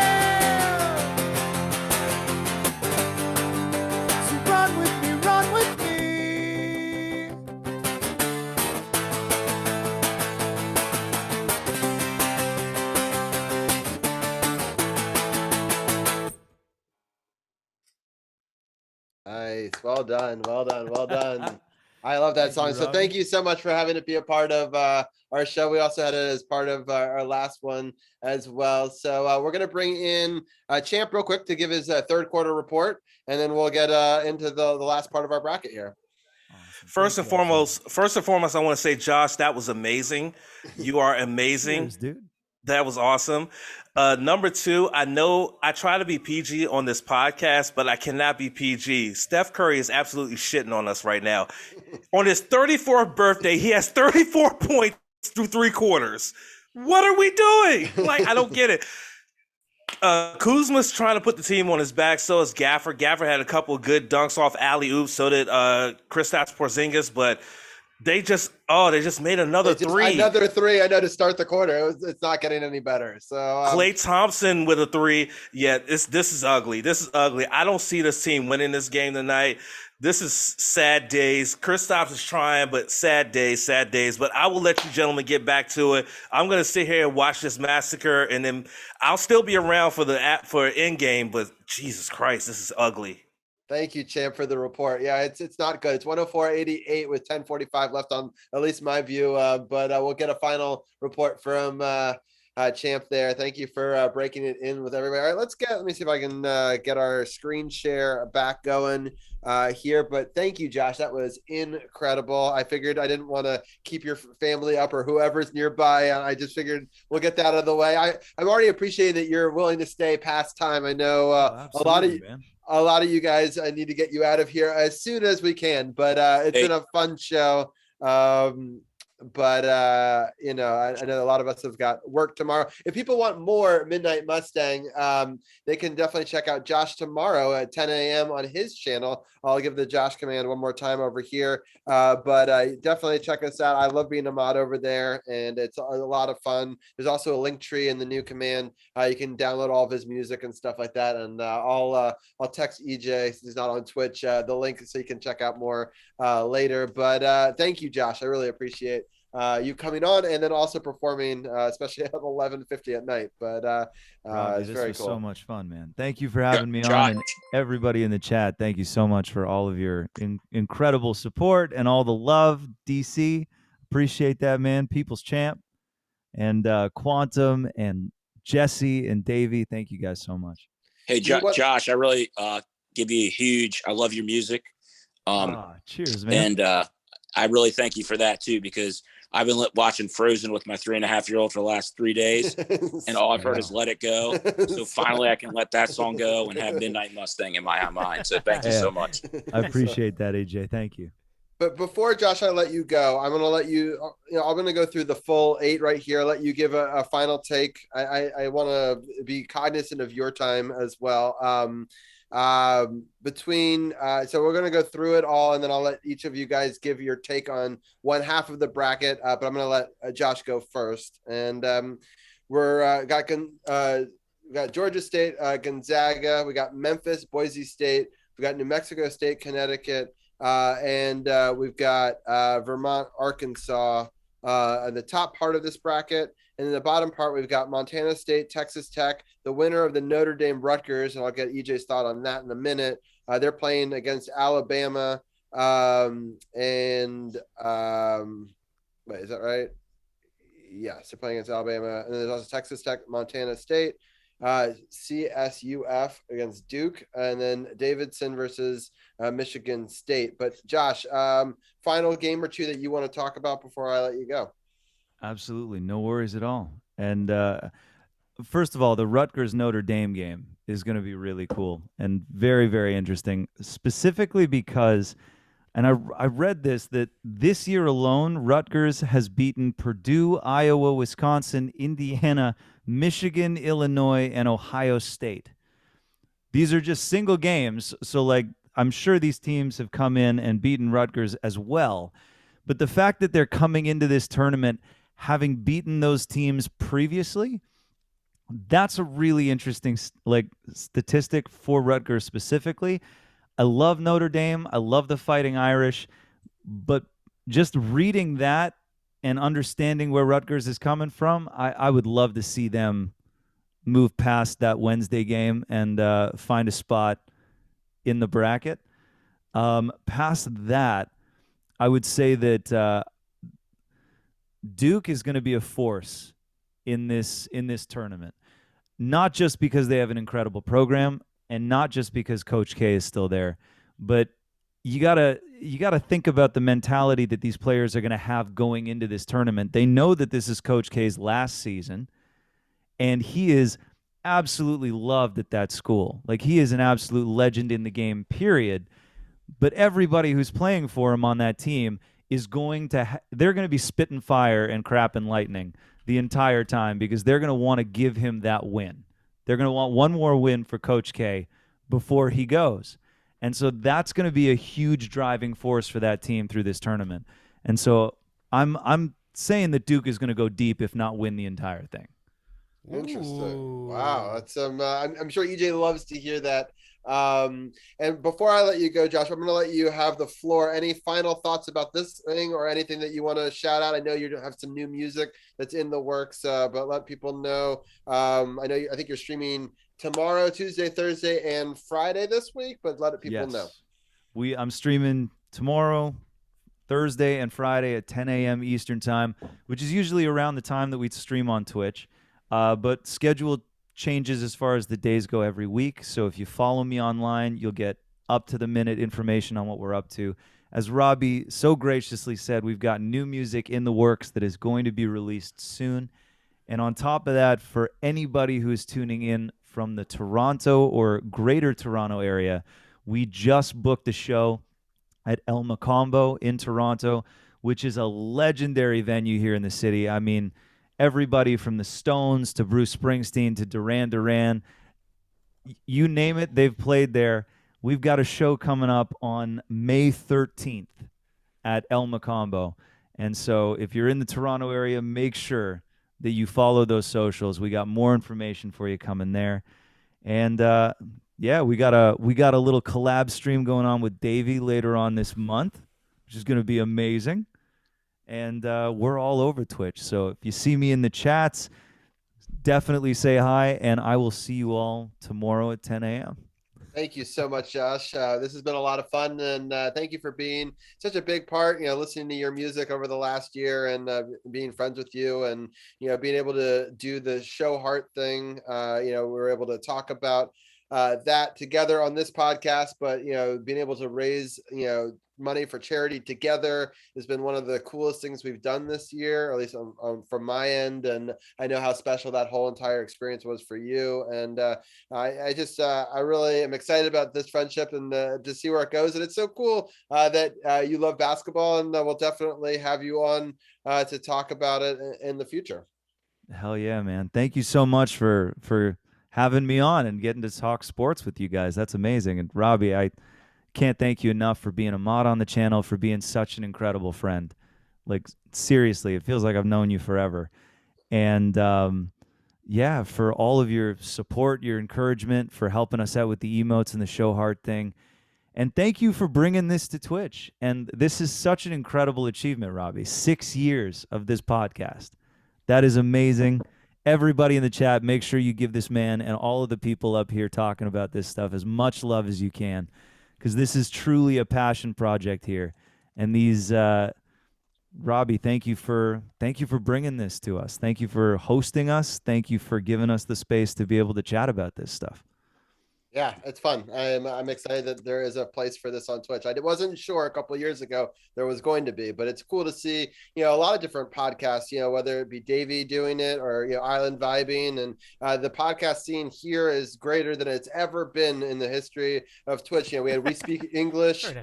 So run with me, run with me. Nice. Well done. Well done. Well done. I love that song. So thank you so much for having it be a part of our show. We also had it as part of our last one as well. So we're going to bring in Champ real quick to give his third quarter report, and then we'll get into the last part of our bracket here. Awesome. First and foremost, I want to say, Josh, that was amazing. You are amazing. Cheers, dude. That was awesome. Number two, I know I try to be PG on this podcast, but I cannot be PG. Steph Curry is absolutely shitting on us right now. On his 34th birthday, he has 34 points through three quarters. What are we doing? Like, I don't get it. Kuzma's trying to put the team on his back. So is Gaffer. Gaffer had a couple of good dunks off alley-oops. So did Kristaps Porzingis, but they just made another three. Another three, I know, to start the quarter. It's not getting any better. So Klay Thompson with a three. Yeah, this is ugly. This is ugly. I don't see this team winning this game tonight. This is sad days. Kristaps is trying, but sad days. But I will let you gentlemen get back to it. I'm going to sit here and watch this massacre, and then I'll still be around for end game, but Jesus Christ, this is ugly. Thank you, Champ, for the report. Yeah, it's not good. It's 104-88 with 10:45 left on at least my view. But we'll get a final report from Champ there. Thank you for breaking it in with everybody. All right, let me see if I can get our screen share back going here. But thank you, Josh. That was incredible. I figured I didn't want to keep your family up or whoever's nearby. I just figured we'll get that out of the way. I'm already appreciating that you're willing to stay past time. I know a lot of you guys, I need to get you out of here as soon as we can, but it's been a fun show. But I know a lot of us have got work tomorrow. If people want more Midnight Mustang, they can definitely check out Josh tomorrow at 10 a.m. on his channel. I'll give the Josh command one more time over here. But definitely check us out. I love being a mod over there, and it's a lot of fun. There's also a link tree in the new command. You can download all of his music and stuff like that. And I'll text EJ, since he's not on Twitch, the link so you can check out more later. But thank you, Josh. I really appreciate you coming on and then also performing, especially at 11:50 at night. But Robbie, it's this very was cool. so much fun, man. Thank you for having me Josh. on, and everybody in the chat. Thank you so much for all of your incredible support and all the love, DC. Appreciate that, man. People's Champ and Quantum and Jesse and Davey. Thank you guys so much. Hey, Josh, I really give you a huge. I love your music. Cheers, man. And I really thank you for that too, because I've been watching Frozen with my 3.5-year-old for the last 3 days, and all I've heard is "Let It Go." So finally, I can let that song go and have Midnight Mustang in my mind. So thank you so much. I appreciate that, AJ. Thank you. But before, Josh, I let you go, I'm going to let you, I'm going to go through the full 8 right here. Let you give a final take. I want to be cognizant of your time as well. So we're going to go through it all, and then I'll let each of you guys give your take on one half of the bracket. But I'm going to let Josh go first. And we got Georgia State, Gonzaga. We got Memphis, Boise State. We got New Mexico State, Connecticut. And we've got Vermont, Arkansas in the top part of this bracket. And in the bottom part, we've got Montana State, Texas Tech, the winner of the Notre Dame Rutgers, and I'll get EJ's thought on that in a minute. They're playing against Alabama. Wait, is that right? Yes, they're playing against Alabama. And then there's also Texas Tech, Montana State, CSUF against Duke, and then Davidson versus Michigan State. But Josh, final game or two that you want to talk about before I let you go? Absolutely. No worries at all. And first of all, the Rutgers Notre Dame game is going to be really cool and very, very interesting, specifically because, and I read this, that this year alone, Rutgers has beaten Purdue, Iowa, Wisconsin, Indiana, Michigan, Illinois, and Ohio State. These are just single games. So, like, I'm sure these teams have come in and beaten Rutgers as well. But the fact that they're coming into this tournament having beaten those teams previously, that's a really interesting statistic for Rutgers specifically. I love Notre Dame. I love the Fighting Irish. But just reading that and understanding where Rutgers is coming from, I would love to see them move past that Wednesday game and find a spot in the bracket. Past that, I would say that Duke is going to be a force in this tournament, not just because they have an incredible program and not just because Coach K is still there, but you gotta think about the mentality that these players are going to have going into this tournament. They know that this is Coach K's last season, and he is absolutely loved at that school. Like, he is an absolute legend in the game, period. But everybody who's playing for him on that team is going to they're going to be spitting fire and crap and lightning the entire time, because they're going to want to give him that win. They're going to want one more win for Coach K before he goes. And so that's going to be a huge driving force for that team through this tournament. And so I'm saying that Duke is going to go deep, if not win the entire thing. Interesting. Ooh. Wow, that's I'm sure EJ loves to hear that. And before I let you go, Josh, I'm going to let you have the floor. Any final thoughts about this thing or anything that you want to shout out? I know you have some new music that's in the works, but let people know. I think you're streaming tomorrow, Tuesday, Thursday, and Friday this week, but let people know. I'm streaming tomorrow, Thursday, and Friday at 10 a.m. Eastern time, which is usually around the time that we stream on Twitch. But schedule changes as far as the days go every week. So if you follow me online, you'll get up-to-the-minute information on what we're up to. As Robbie so graciously said, we've got new music in the works that is going to be released soon. And on top of that, for anybody who is tuning in from the Toronto or Greater Toronto area, we just booked a show at El Macombo in Toronto, which is a legendary venue here in the city. I mean, everybody from the Stones to Bruce Springsteen to Duran Duran, you name it, they've played there. We've got a show coming up on May 13th at El Macombo. And so if you're in the Toronto area, make sure that you follow those socials. We got more information for you coming there. And we got a little collab stream going on with Davey later on this month, which is going to be amazing. And we're all over Twitch. So if you see me in the chats, definitely say hi, and I will see you all tomorrow at 10 a.m. Thank you so much, Josh. This has been a lot of fun, and thank you for being such a big part, listening to your music over the last year and being friends with you, and, being able to do the show heart thing. We were able to talk about that together on this podcast, but, being able to raise, money for charity together has been one of the coolest things we've done this year, or at least from my end. And I know how special that whole entire experience was for you. And I really am excited about this friendship and to see where it goes. And it's so cool that you love basketball, and we'll definitely have you on to talk about it in the future. Hell yeah, man. Thank you so much for having me on and getting to talk sports with you guys. That's amazing. And Robbie, I can't thank you enough for being a mod on the channel, for being such an incredible friend. Like, seriously, it feels like I've known you forever. And for all of your support, your encouragement, for helping us out with the emotes and the show hard thing. And thank you for bringing this to Twitch. And this is such an incredible achievement, Robbie. 6 years of this podcast. That is amazing. Everybody in the chat, make sure you give this man and all of the people up here talking about this stuff as much love as you can, because this is truly a passion project here. And these, Robbie, thank you for bringing this to us. Thank you for hosting us. Thank you for giving us the space to be able to chat about this stuff. Yeah, it's fun. I'm excited that there is a place for this on Twitch. I wasn't sure a couple of years ago there was going to be, but it's cool to see, a lot of different podcasts, whether it be Davey doing it or, Island Vibing. And the podcast scene here is greater than it's ever been in the history of Twitch. We had We Speak English. We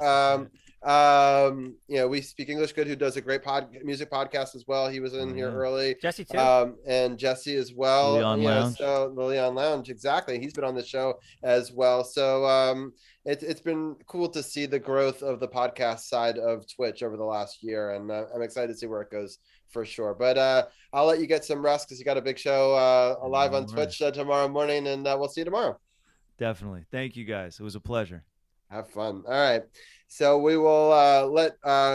Speak English Good, who does a great music podcast as well. He was in here early. Jesse too. And Jesse as well. Leon Lounge. So the Leon Lounge, exactly. He's been on the show as well. So it's been cool to see the growth of the podcast side of Twitch over the last year, and I'm excited to see where it goes for sure. But I'll let you get some rest because you got a big show live on Twitch tomorrow morning, and we'll see you tomorrow. Definitely. Thank you guys. It was a pleasure. Have fun. All right. So we will let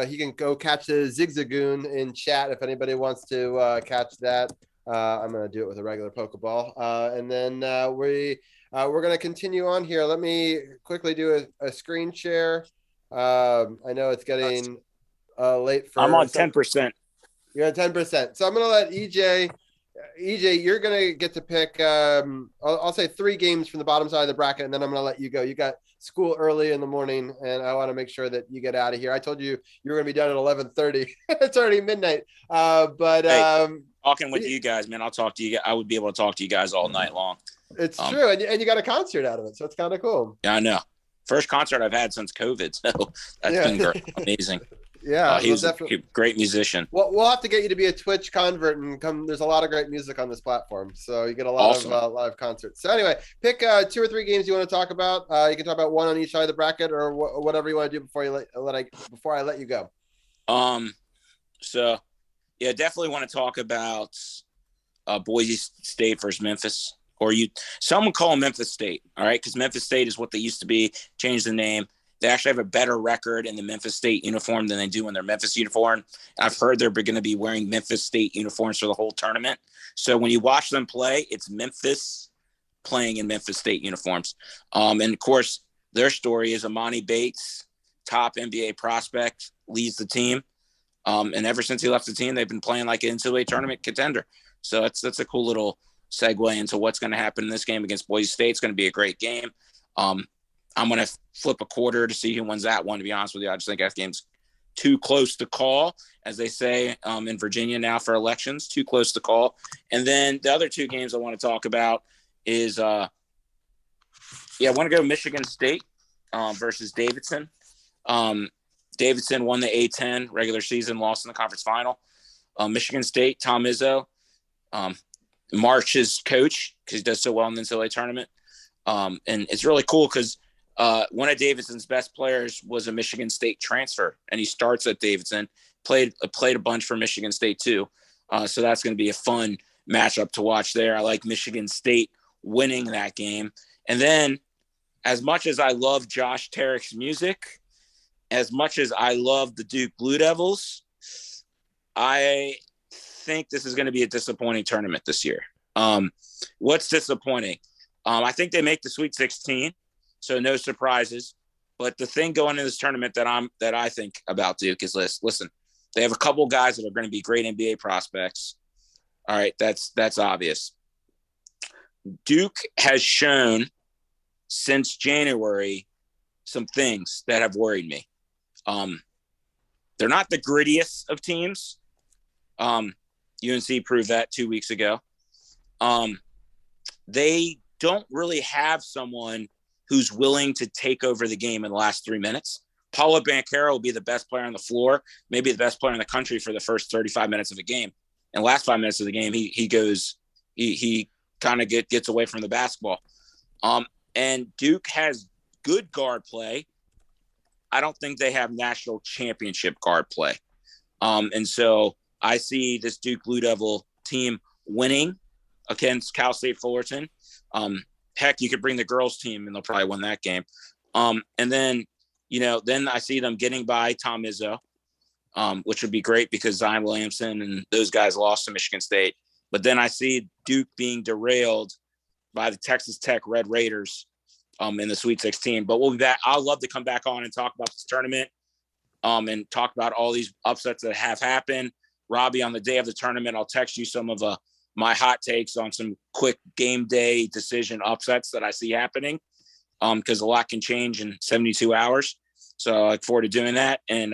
he can go catch the Zigzagoon in chat if anybody wants to catch that. I'm going to do it with a regular Pokeball. And then we're going to continue on here. Let me quickly do a screen share. I know it's getting late for. I'm on 10%. You're on 10%. So I'm going to let EJ, you're going to get to pick, I'll say 3 games from the bottom side of the bracket, and then I'm going to let you go. You got school early in the morning, and I want to make sure that you get out of here. I told you you were going to be done at 11:30. It's already midnight. Talking with you guys, man, I'll talk to you. I would be able to talk to you guys all night long. It's true. And you got a concert out of it, so it's kind of cool. Yeah, I know. First concert I've had since COVID, so that's been great. Amazing. Yeah, he was a great musician. Well, we'll have to get you to be a Twitch convert and come. There's a lot of great music on this platform, so you get a lot of live concerts. So anyway, pick 2 or 3 games you want to talk about. You can talk about one on each side of the bracket, or whatever you want to do before I let you go. So yeah, definitely want to talk about Boise State versus Memphis, or someone call them Memphis State. All right, because Memphis State is what they used to be. Changed the name. They actually have a better record in the Memphis State uniform than they do in their Memphis uniform. I've heard they're going to be wearing Memphis State uniforms for the whole tournament. So when you watch them play, it's Memphis playing in Memphis State uniforms. And of course, their story is Amani Bates, top NBA prospect, leads the team. And ever since he left the team, they've been playing like an NCAA tournament contender. So that's a cool little segue into what's going to happen in this game against Boise State. It's going to be a great game. I'm going to flip a quarter to see who wins that one, to be honest with you. I just think that game's too close to call, as they say in Virginia now for elections, too close to call. And then the other 2 games I want to talk about is, I want to go Michigan State versus Davidson. Davidson won the A-10 regular season, lost in the conference final. Michigan State, Tom Izzo, March's coach, because he does so well in the NCAA tournament. And it's really cool because one of Davidson's best players was a Michigan State transfer, and he starts at Davidson, played a bunch for Michigan State too. So that's going to be a fun matchup to watch there. I like Michigan State winning that game. And then as much as I love Josh Tarrick's music, as much as I love the Duke Blue Devils, I think this is going to be a disappointing tournament this year. What's disappointing? I think they make the Sweet 16. So no surprises. But the thing going into this tournament that I think about Duke is listen, they have a couple guys that are going to be great NBA prospects. All right, that's obvious. Duke has shown since January some things that have worried me. They're not the grittiest of teams. UNC proved that 2 weeks ago. They don't really have someone who's willing to take over the game in the last 3 minutes. Paulo Banchero will be the best player on the floor, maybe the best player in the country for the first 35 minutes of the game. And the last 5 minutes of the game, he kind of gets away from the basketball. And Duke has good guard play. I don't think they have national championship guard play. And so I see this Duke Blue Devil team winning against Cal State Fullerton. Heck, you could bring the girls team and they'll probably win that game. And then, then I see them getting by Tom Izzo, which would be great because Zion Williamson and those guys lost to Michigan State. But then I see Duke being derailed by the Texas Tech Red Raiders in the Sweet 16. But we'll be back. I'd love to come back on and talk about this tournament and talk about all these upsets that have happened. Robbie, on the day of the tournament, I'll text you some of my hot takes on some quick game day decision upsets that I see happening. because a lot can change in 72 hours. So I look forward to doing that. And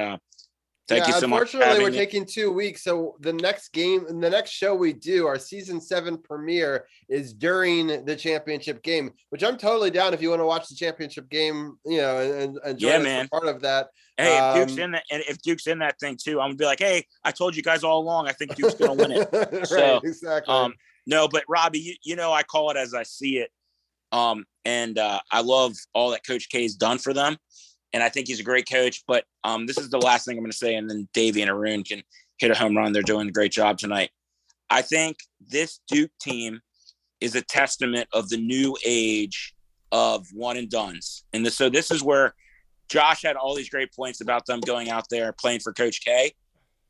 thank you so much. Unfortunately, we're taking 2 weeks. So the next show we do, our season 7 premiere, is during the championship game, which I'm totally down if you want to watch the championship game, and join us for part of that. Hey, if Duke's in that, and if Duke's in that thing too, I'm gonna be like, hey, I told you guys all along, I think Duke's gonna win it. Right, so, exactly. No, but Robbie, I call it as I see it. And I love all that Coach K's done for them. And I think he's a great coach, but this is the last thing I'm going to say. And then Davey and Arun can hit a home run. They're doing a great job tonight. I think this Duke team is a testament of the new age of one and dones. And so this is where Josh had all these great points about them going out there playing for Coach K.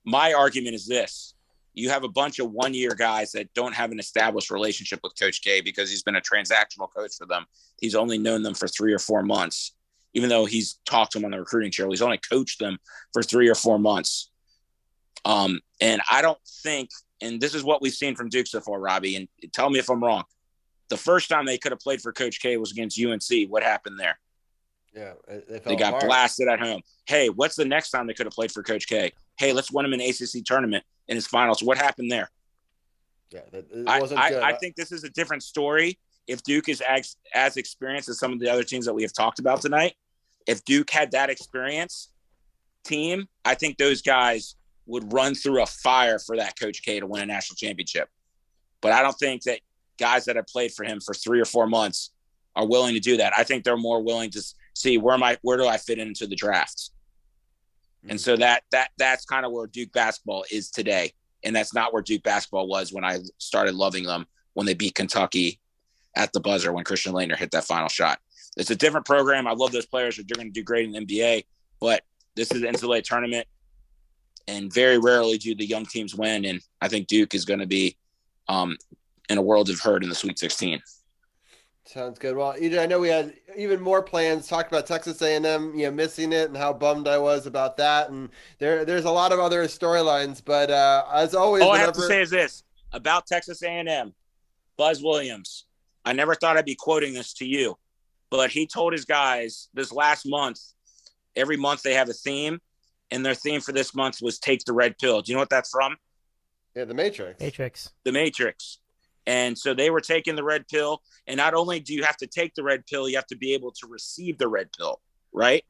My argument is this. You have a bunch of one-year guys that don't have an established relationship with Coach K because he's been a transactional coach for them. He's only known them for 3 or 4 months. Even though he's talked to them on the recruiting trail, he's only coached them for 3 or 4 months. And I don't think, and this is what we've seen from Duke so far, Robbie, and tell me if I'm wrong. The first time they could have played for Coach K was against UNC. What happened there? Yeah, they got blasted at home. Hey, what's the next time they could have played for Coach K? Hey, let's win him an ACC tournament in his finals. What happened there? Yeah, it wasn't good. I think this is a different story. If Duke is as experienced as some of the other teams that we have talked about tonight, if Duke had that experience team, I think those guys would run through a fire for that Coach K to win a national championship. But I don't think that guys that have played for him for 3 or 4 months are willing to do that. I think they're more willing to see where do I fit into the draft. And so that's kind of where Duke basketball is today. And that's not where Duke basketball was when I started loving them, when they beat Kentucky at the buzzer when Christian Laettner hit that final shot. It's a different program. I love those players. They're going to do great in the NBA, but this is the NCAA tournament, and very rarely do the young teams win. And I think Duke is going to be in a world of hurt in the Sweet 16. Sounds good. Well, EJ, I know we had even more plans. Talked about Texas A&M, missing it, and how bummed I was about that. And there's a lot of other storylines. But as always, all I have to say is this about Texas A&M. Buzz Williams. I never thought I'd be quoting this to you, but he told his guys this last month. Every month they have a theme, and their theme for this month was "Take the Red Pill." Do you know what that's from? Yeah, The Matrix. The Matrix. And so they were taking the red pill. And not only do you have to take the red pill, you have to be able to receive the red pill, right?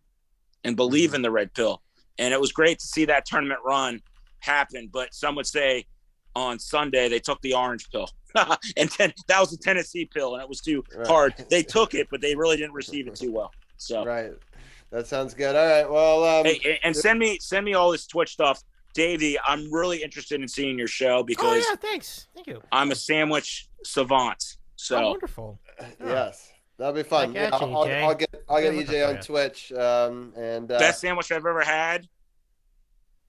And believe in the red pill. And it was great to see that tournament run happen. But some would say on Sunday they took the orange pill. And that was the Tennessee pill, and it was too hard. They took it, but they really didn't receive it too well. So right. That sounds good. All right. Well, hey, and send me all this Twitch stuff. Davey, I'm really interested in seeing your show because thanks. Thank you. I'm a sandwich savant. So wonderful. Yes. That'll be fun. Yeah, I'll get EJ on Twitch. And best sandwich I've ever had.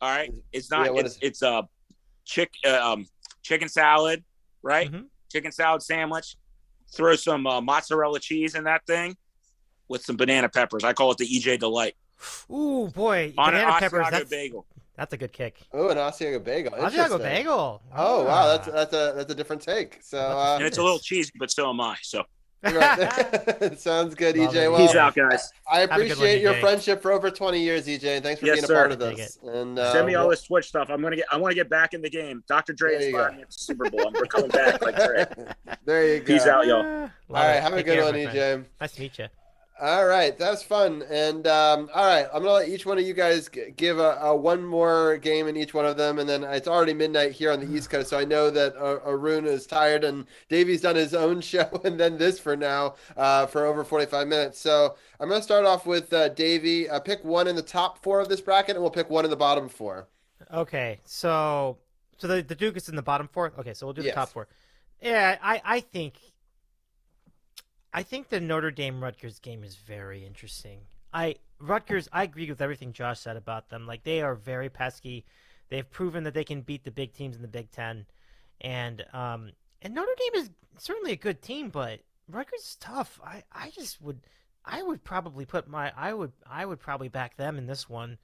All right. It's not it's a chicken salad, right? Mm-hmm. Chicken salad sandwich. Throw some mozzarella cheese in that thing with some banana peppers. I call it the EJ Delight. Ooh, boy. On banana an peppers, Asiago bagel. That's a good kick. Oh, an Asiago bagel. Asiago bagel. Oh, wow. That's a different take. So and it's a little cheesy, but so am I. So sounds good, Love EJ. it. Well, peace out, guys. I appreciate your friendship for over 20 years, EJ, and thanks for being a part of this. And send me all this Twitch stuff. I want to get back in the game. Dr. Dre inspired me at the Super Bowl. We're coming back like Dre. There you go. Peace out, y'all. All right, have a good one, EJ. Nice to meet you. All right, that's fun. And all right, I'm gonna let each one of you guys give a one more game in each one of them, and then it's already midnight here on the East Coast, so I know that Arun is tired, and Davey's done his own show, and then this for now for over 45 minutes. So I'm gonna start off with Davey. Pick one in the top 4 of this bracket, and we'll pick one in the bottom 4. Okay, so the Duke is in the bottom 4. Okay, so we'll do the top 4. Yeah, I think the Notre Dame-Rutgers game is very interesting. Rutgers, I agree with everything Josh said about them. Like, they are very pesky. They've proven that they can beat the big teams in the Big Ten. And Notre Dame is certainly a good team, but Rutgers is tough. I would probably back them in this one.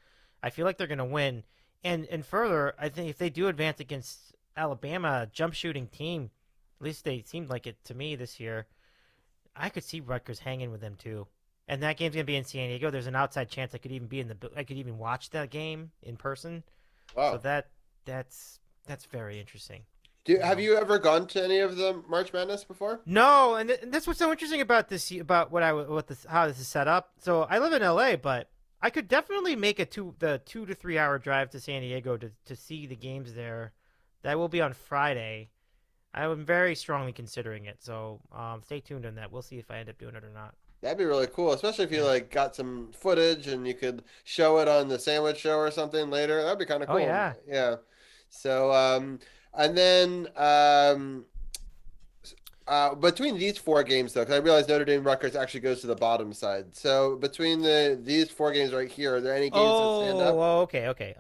I feel like they're going to win. And further, I think if they do advance against Alabama, a jump shooting team, at least they seemed like it to me this year, I could see Rutgers hanging with them too. and that game's gonna be in San Diego. There's an outside chance I could even watch that game in person. So Wow. that's very interesting. Have you ever gone to any of the March Madness before? No, and that's what's so interesting about about how this is set up. So I live in LA, but I could definitely make the 2 to 3 hour drive to San Diego to see the games there. That will be on Friday. I am very strongly considering it, so stay tuned on that. We'll see if I end up doing it or not. That'd be really cool, especially if you Yeah. like got some footage and you could show it on the sandwich show or something later. That'd be kind of Oh cool. yeah. Yeah. So and then between these four games though, because I realize Notre Dame Rutgers actually goes to the bottom side. So between these four games right here, are there any games that stand up? Okay.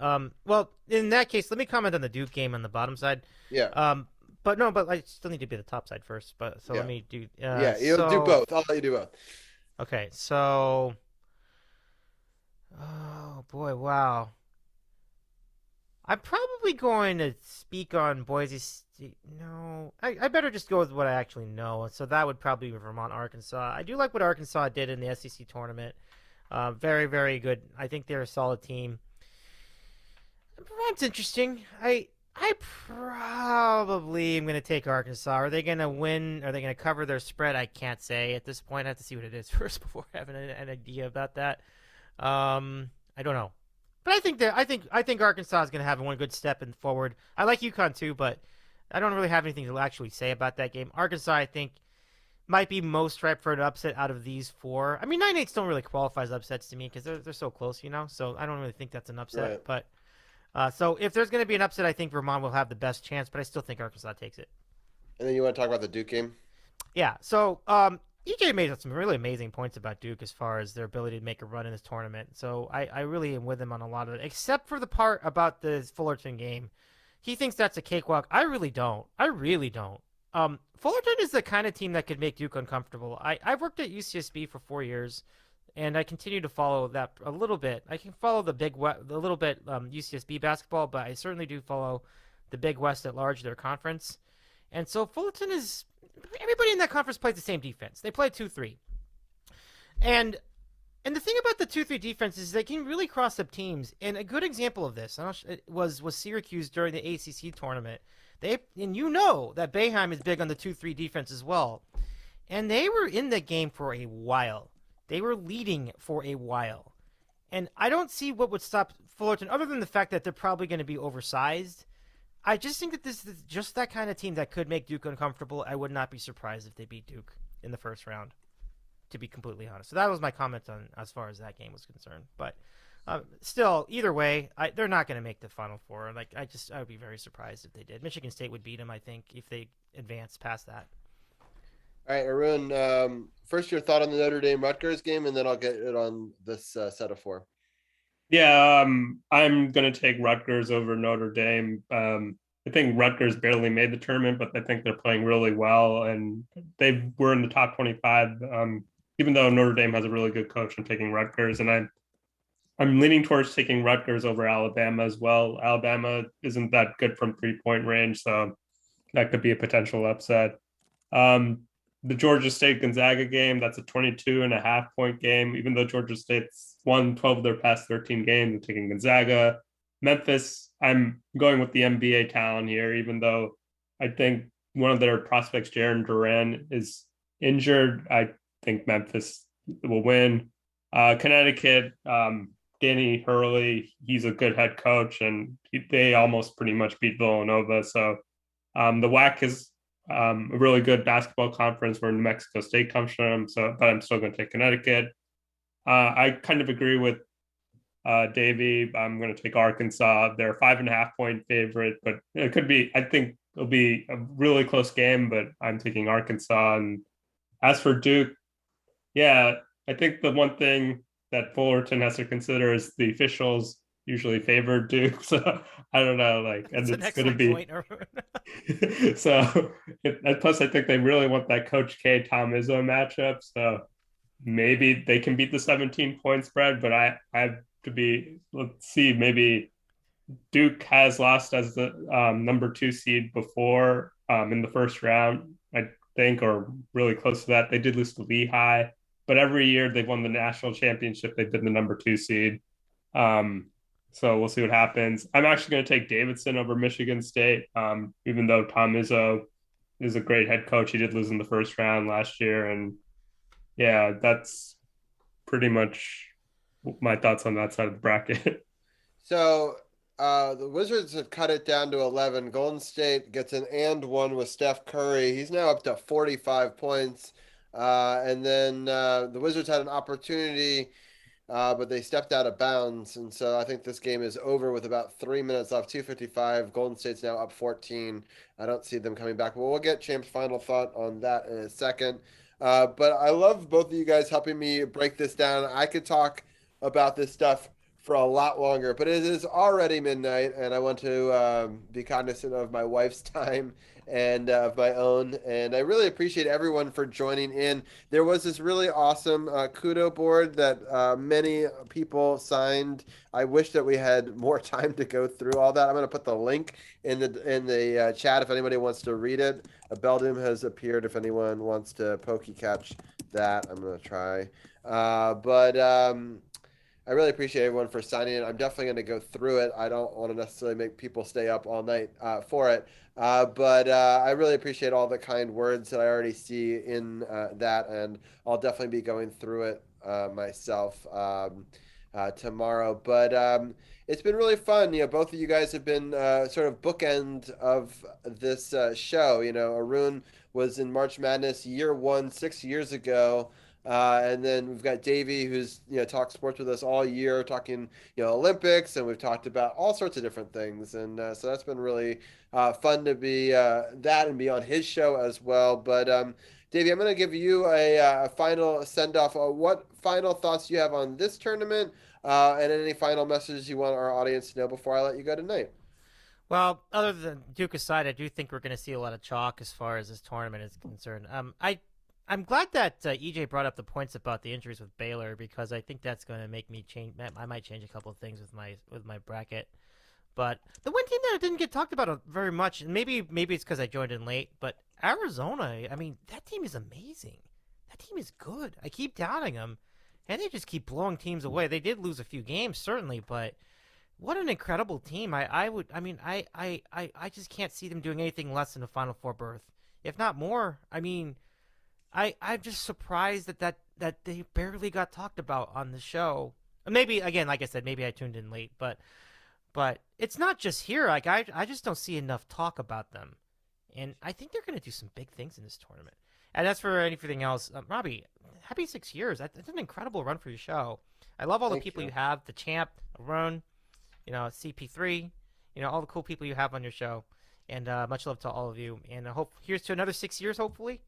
Well, in that case, let me comment on the Duke game on the bottom side. Yeah. But no, but I still need to be the top side first. But so Yeah. let me do. Yeah, you'll do both. I'll let you do both. Okay, so. Oh boy! Wow. I'm probably going to speak on Boise State. No, I better just go with what I actually know. So that would probably be Vermont, Arkansas. I do like what Arkansas did in the SEC tournament. Very, very good. I think they're a solid team. Vermont's interesting. I probably am going to take Arkansas. Are they going to win? Are they going to cover their spread? I can't say at this point. I have to see what it is first before having an idea about that. I don't know. But I think Arkansas is going to have one good step in forward. I like UConn too, but I don't really have anything to actually say about that game. Arkansas, I think, might be most ripe for an upset out of these four. I mean, 9-8s don't really qualify as upsets to me because they're so close, So I don't really think that's an upset. Right. But so if there's going to be an upset, I think Vermont will have the best chance. But I still think Arkansas takes it. And then you want to talk about the Duke game? Yeah. So EJ made some really amazing points about Duke as far as their ability to make a run in this tournament. So I really am with him on a lot of it, except for the part about the Fullerton game. He thinks that's a cakewalk. I really don't. Fullerton is the kind of team that could make Duke uncomfortable. I worked at UCSB for 4 years, and I continue to follow that a little bit. I can follow the little bit UCSB basketball, but I certainly do follow the Big West at large, their conference. And so Fullerton is everybody in that conference plays the same defense. They play 2-3. And the thing about the 2-3 defense is they can really cross up teams. And a good example of this was Syracuse during the ACC tournament. And you know that Boeheim is big on the 2-3 defense as well. And they were in the game for a while. They were leading for a while. And I don't see what would stop Fullerton other than the fact that they're probably going to be oversized. I just think that this is just that kind of team that could make Duke uncomfortable. I would not be surprised if they beat Duke in the first round, to be completely honest. So that was my comment on as far as that game was concerned. But still, either way, they're not going to make the Final Four. I would be very surprised if they did. Michigan State would beat them, I think, if they advanced past that. All right, Arun. First, your thought on the Notre Dame Rutgers game, and then I'll get it on this set of four. Yeah, I'm going to take Rutgers over Notre Dame. I think Rutgers barely made the tournament, but I think they're playing really well, and they were in the top 25. Even though Notre Dame has a really good coach, I'm taking Rutgers, and I'm leaning towards taking Rutgers over Alabama as well. Alabama isn't that good from 3-point range, so that could be a potential upset. The Georgia State Gonzaga game, that's a 22.5-point game. Even though Georgia State's won 12 of their past 13 games, I'm taking Gonzaga. Memphis, I'm going with the NBA talent here, even though I think one of their prospects, Jaren Duran, is injured. I think Memphis will win. Connecticut, Danny Hurley, he's a good head coach, and they almost pretty much beat Villanova. So the WAC is a really good basketball conference where New Mexico State comes from. But I'm still going to take Connecticut. I kind of agree with Davey. I'm going to take Arkansas. They're a 5.5-point favorite, but it could be. I think it'll be a really close game, but I'm taking Arkansas. And as for Duke, yeah, I think the one thing that Fullerton has to consider is the officials usually favor Duke. So I don't know, and it's going to be. Point. So plus, I think they really want that Coach K Tom Izzo matchup. So maybe they can beat the 17-point spread, but I have to be. Let's see, maybe Duke has lost as the number 2 seed before in the first round, I think, or really close to that. They did lose to Lehigh. but every year they've won the national championship. They've been the number 2 seed. So we'll see what happens. I'm actually going to take Davidson over Michigan State, even though Tom Izzo is a great head coach. He did lose in the first round last year. And yeah, that's pretty much my thoughts on that side of the bracket. So the Wizards have cut it down to 11. Golden State gets an and one with Steph Curry. He's now up to 45 points. And then the Wizards had an opportunity, but they stepped out of bounds. And so I think this game is over with about 3 minutes left, 2:55. Golden State's now up 14. I don't see them coming back. But we'll get Champ's final thought on that in a second. But I love both of you guys helping me break this down. I could talk about this stuff for a lot longer, but it is already midnight, and I want to be cognizant of my wife's time and of my own. And I really appreciate everyone for joining in. There was this really awesome kudo board that many people signed. I wish that we had more time to go through all that. I'm going to put the link in the chat if anybody wants to read it. A Beldum has appeared if anyone wants to pokey catch that. I'm going to try. I really appreciate everyone for signing in. I'm definitely going to go through it. I don't want to necessarily make people stay up all night for it. But I really appreciate all the kind words that I already see in that. And I'll definitely be going through it myself tomorrow. But it's been really fun. Both of you guys have been sort of bookend of this show. Arun was in March Madness year 1 6 years ago. And then we've got Davey, who's talked sports with us all year, talking Olympics, and we've talked about all sorts of different things, and so that's been really fun to be that and be on his show as well. But Davey, I'm going to give you a final send off. What final thoughts do you have on this tournament, and any final messages you want our audience to know before I let you go tonight? Well, other than Duke aside, I do think we're going to see a lot of chalk as far as this tournament is concerned. I'm glad that EJ brought up the points about the injuries with Baylor, because I think that's going to make me change. I might change a couple of things with my bracket. But the one team that didn't get talked about very much, and maybe it's because I joined in late, but Arizona. I mean, that team is amazing. That team is good. I keep doubting them, and they just keep blowing teams away. They did lose a few games, certainly, but what an incredible team. I just can't see them doing anything less than a Final Four berth, if not more. I mean, I'm just surprised that they barely got talked about on the show. Maybe, again, like I said, maybe I tuned in late, but it's not just here. Like I just don't see enough talk about them, and I think they're going to do some big things in this tournament. And as for anything else, Robbie, happy 6 years. That's an incredible run for your show. I love all the people you have, the Champ, Arun, CP3, all the cool people you have on your show, and much love to all of you. And here's to another 6 years, hopefully.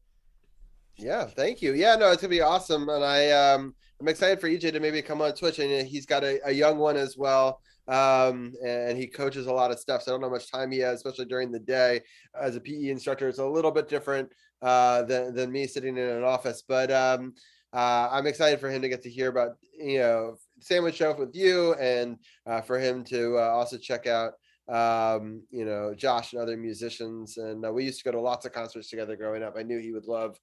Yeah, thank you. Yeah, no, it's gonna be awesome, and I'm excited for EJ to maybe come on Twitch, and he's got a young one as well, and he coaches a lot of stuff. So I don't know how much time he has, especially during the day as a PE instructor. It's a little bit different than me sitting in an office, but I'm excited for him to get to hear about Sandwich Show with you, and for him to also check out Josh and other musicians. And we used to go to lots of concerts together growing up. I knew he would love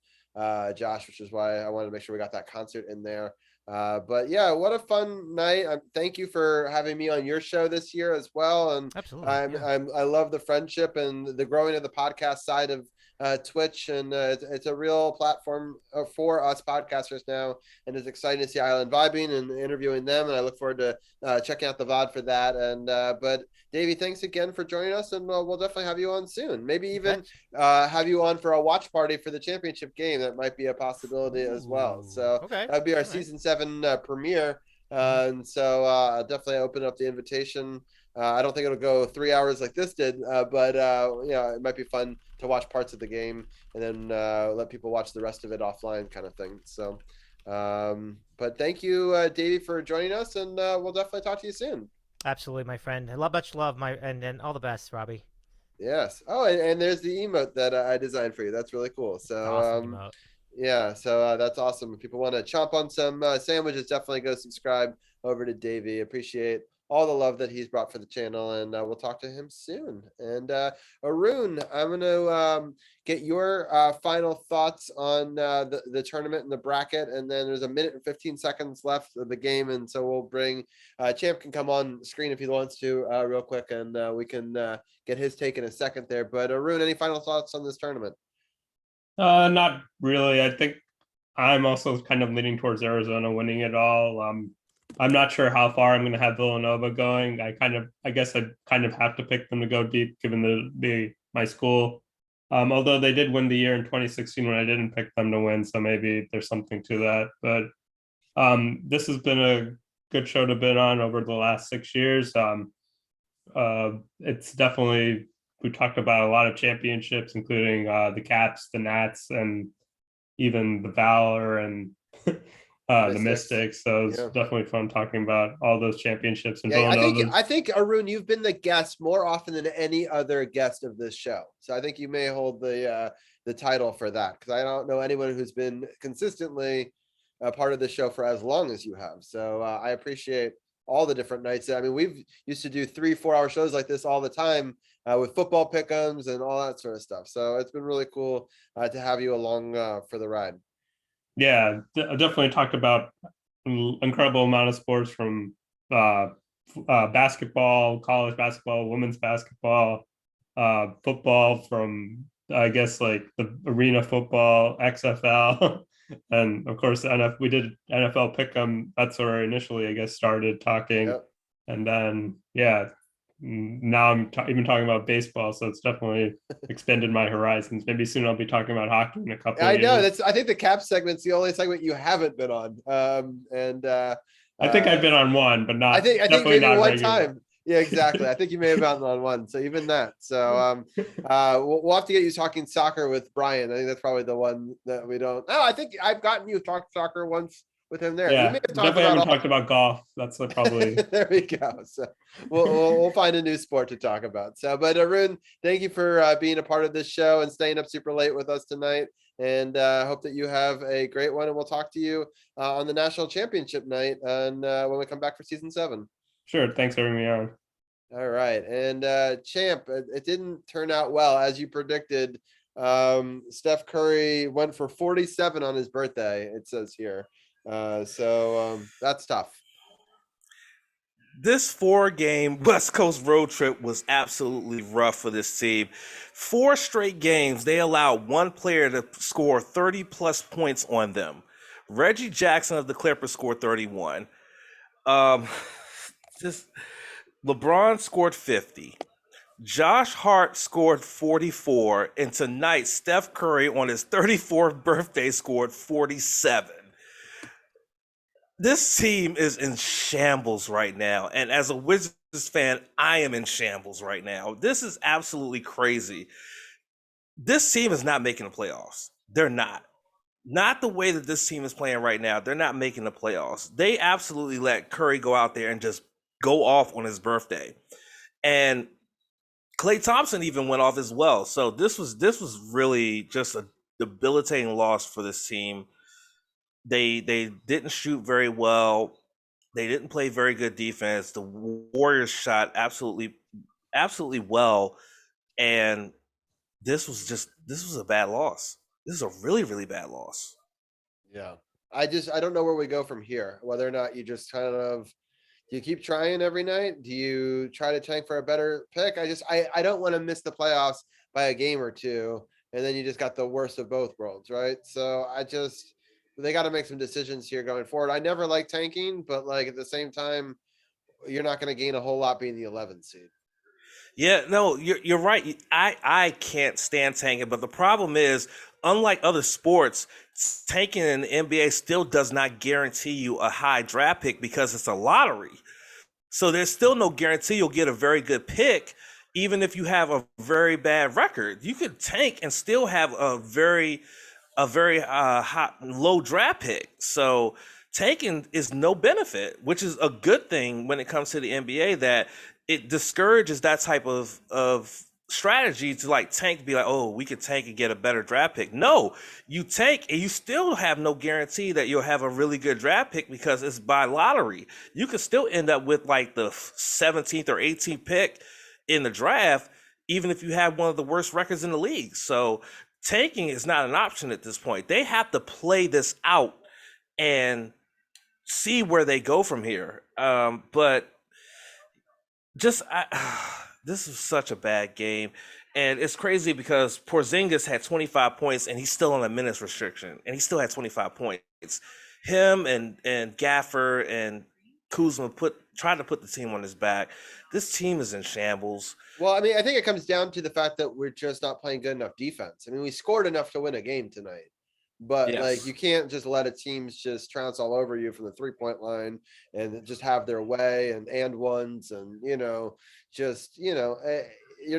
Josh, which is why I wanted to make sure we got that concert in there. But yeah, what a fun night. Thank you for having me on your show this year as well. And absolutely, I love the friendship and the growing of the podcast side of Twitch, and it's a real platform for us podcasters now, and it's exciting to see Island Vibing and interviewing them, and I look forward to checking out the VOD for that. And but Davey, thanks again for joining us, and we'll definitely have you on soon. Maybe even have you on for a watch party for the championship game. That might be a possibility as well. So that'd be our season 7 premiere. And so I'll definitely open up the invitation. I don't think it'll go 3 hours like this did, but it might be fun to watch parts of the game and then let people watch the rest of it offline, kind of thing. So, but thank you, Davey, for joining us, and we'll definitely talk to you soon. Absolutely, my friend. Much love, and all the best, Robbie. Yes. Oh, and there's the emote that I designed for you. That's really cool. So, awesome emote. Yeah, so that's awesome. If people want to chomp on some sandwiches, definitely go subscribe over to Davey. Appreciate all the love that he's brought for the channel, and we'll talk to him soon. And Arun, I'm going to get your final thoughts on the tournament and the bracket, and then there's a minute and 15 seconds left of the game, and so we'll bring Champ can come on screen if he wants to real quick, and we can get his take in a second there. But Arun, any final thoughts on this tournament? Not really. I think I'm also kind of leaning towards Arizona winning it all. I'm not sure how far I'm going to have Villanova going. I guess I kind of have to pick them to go deep, given my school. Although they did win the year in 2016 when I didn't pick them to win, so maybe there's something to that. But this has been a good show to been on over the last 6 years. It's definitely, we talked about a lot of championships, including the Caps, the Nats, and even the Valor and the Mystics. So it's definitely fun talking about all those championships. And I think Arun, you've been the guest more often than any other guest of this show. So I think you may hold the title for that, because I don't know anyone who's been consistently a part of the show for as long as you have. So I appreciate all the different nights. I mean, we've used to do 3-4 hour shows like this all the time with football pick'ems and all that sort of stuff. So it's been really cool to have you along for the ride. Yeah, I definitely talked about an incredible amount of sports, from basketball, college basketball, women's basketball, football, from I guess like the arena football, XFL, and of course we did NFL Pick'em. That's where I initially, I guess, started talking, and then now I'm even talking about baseball, so it's definitely expanded my horizons. Maybe soon I'll be talking about hockey in a couple of years. I think the Cap segment's the only segment you haven't been on. I think I've been on one, but not. I think maybe not one regular. time. Yeah, exactly. I think you may have gotten on one. So even that. So we'll have to get you talking soccer with Brian. I think that's probably the one that we don't. Oh, I think I've gotten you to talk soccer once with him there. Yeah, definitely haven't talked about golf. That's probably. There we go. So we'll find a new sport to talk about. So, but Arun, thank you for being a part of this show and staying up super late with us tonight. And hope that you have a great one. And we'll talk to you on the national championship night and when we come back for season 7. Sure. Thanks for having me on. All right. And Champ, it didn't turn out well as you predicted. Steph Curry went for 47 on his birthday, it says here. So that's tough. This 4-game West Coast road trip was absolutely rough for this team. 4 straight games, they allowed one player to score 30-plus points on them. Reggie Jackson of the Clippers scored 31. LeBron scored 50. Josh Hart scored 44. And tonight, Steph Curry on his 34th birthday scored 47. This team is in shambles right now. And as a Wizards fan, I am in shambles right now. This is absolutely crazy. This team is not making the playoffs. They're not. Not the way that this team is playing right now. They're not making the playoffs. They absolutely let Curry go out there and just go off on his birthday. And Klay Thompson even went off as well. So this was really just a debilitating loss for this team. They didn't shoot very well. They didn't play very good defense. The Warriors shot absolutely well, and this was a bad loss. This is a really, really bad loss. Yeah, I don't know where we go from here. Whether or not you just kind of, do you keep trying every night? Do you try to tank for a better pick? I don't want to miss the playoffs by a game or two, and then you just got the worst of both worlds, right? So they got to make some decisions here going forward. I never like tanking, but like at the same time, you're not going to gain a whole lot being the 11th seed. Yeah, no, you're right. I can't stand tanking, but the problem is, unlike other sports, tanking in the NBA still does not guarantee you a high draft pick because it's a lottery. So there's still no guarantee you'll get a very good pick, even if you have a very bad record. You could tank and still have a very low draft pick. So tanking is no benefit, which is a good thing when it comes to the NBA, that it discourages that type of strategy to like tank, be like, oh, we could tank and get a better draft pick. No, you tank and you still have no guarantee that you'll have a really good draft pick because it's by lottery. You could still end up with like the 17th or 18th pick in the draft, even if you have one of the worst records in the league. So tanking is not an option at this point. They have to play this out and see where they go from here. But just this is such a bad game. And it's crazy because Porzingis had 25 points and he's still on a minutes restriction and he still had 25 points. Him and Gaffer and Kuzma tried to put the team on his back. This team is in shambles. Well, I mean, I think it comes down to the fact that we're just not playing good enough defense. I mean, we scored enough to win a game tonight, but Yes. like you can't just let a teams just trounce all over you from the 3-point line and just have their way and ones and you're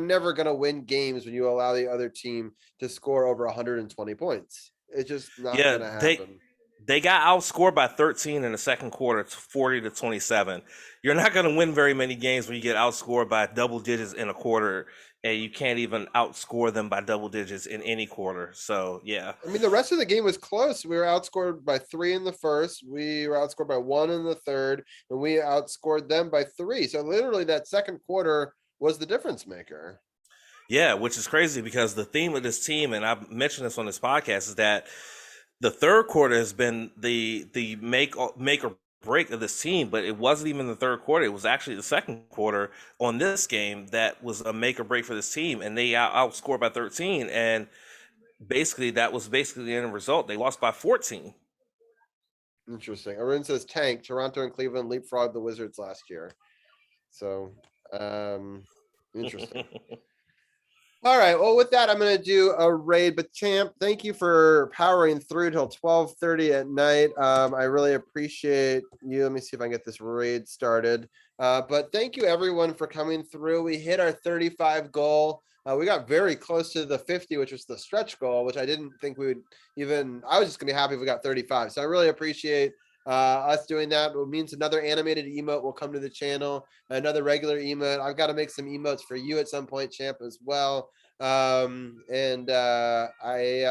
never going to win games when you allow the other team to score over 120 points. It's just not going to happen. They got outscored by 13 in the second quarter, 40-27. You're not going to win very many games when you get outscored by double digits in a quarter, and you can't even outscore them by double digits in any quarter. So, yeah. I mean, the rest of the game was close. We were outscored by 3 in the first. We were outscored by 1 in the third, and we outscored them by 3. So literally that second quarter was the difference maker. Yeah, which is crazy because the theme of this team, and I've mentioned this on this podcast, is that the third quarter has been the make or break of this team, but it wasn't even the third quarter. It was actually the second quarter on this game that was a make or break for this team, and they outscored by 13, and that was basically the end result. They lost by 14. Interesting. Arun says tank. Toronto and Cleveland leapfrogged the Wizards last year. So, interesting. All right. Well, with that, I'm going to do a raid. But Champ, thank you for powering through till 12:30 at night. I really appreciate you. Let me see if I can get this raid started. But thank you, everyone, for coming through. We hit our 35 goal. We got very close to the 50, which was the stretch goal, which I didn't think we would even. I was just going to be happy if we got 35. So I really appreciate us doing that. It means another animated emote will come to the channel, another regular emote. I've got to make some emotes for you at some point, Champ, as well. I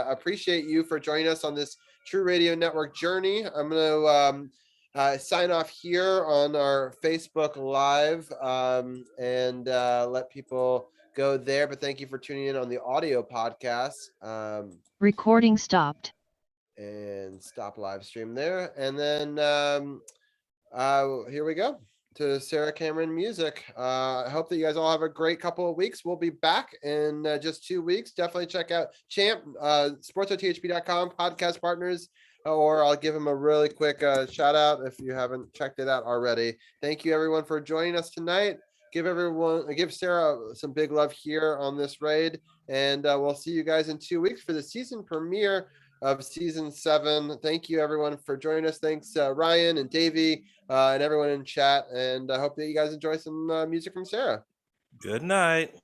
appreciate you for joining us on this True Radio Network journey. I'm going to sign off here on our Facebook Live and let people go there. But thank you for tuning in on the audio podcast. Recording stopped. And stop live stream there. And then here we go to Sarah Cameron Music. I hope that you guys all have a great couple of weeks. We'll be back in just 2 weeks. Definitely check out Champ, SportsOTHP.com, podcast partners, or I'll give him a really quick shout out if you haven't checked it out already. Thank you, everyone, for joining us tonight. Give Sarah some big love here on this raid, and we'll see you guys in 2 weeks for the season premiere of season 7. Thank you, everyone, for joining us. Thanks, Ryan and Davey and everyone in chat. And I hope that you guys enjoy some music from Sarah. Good night.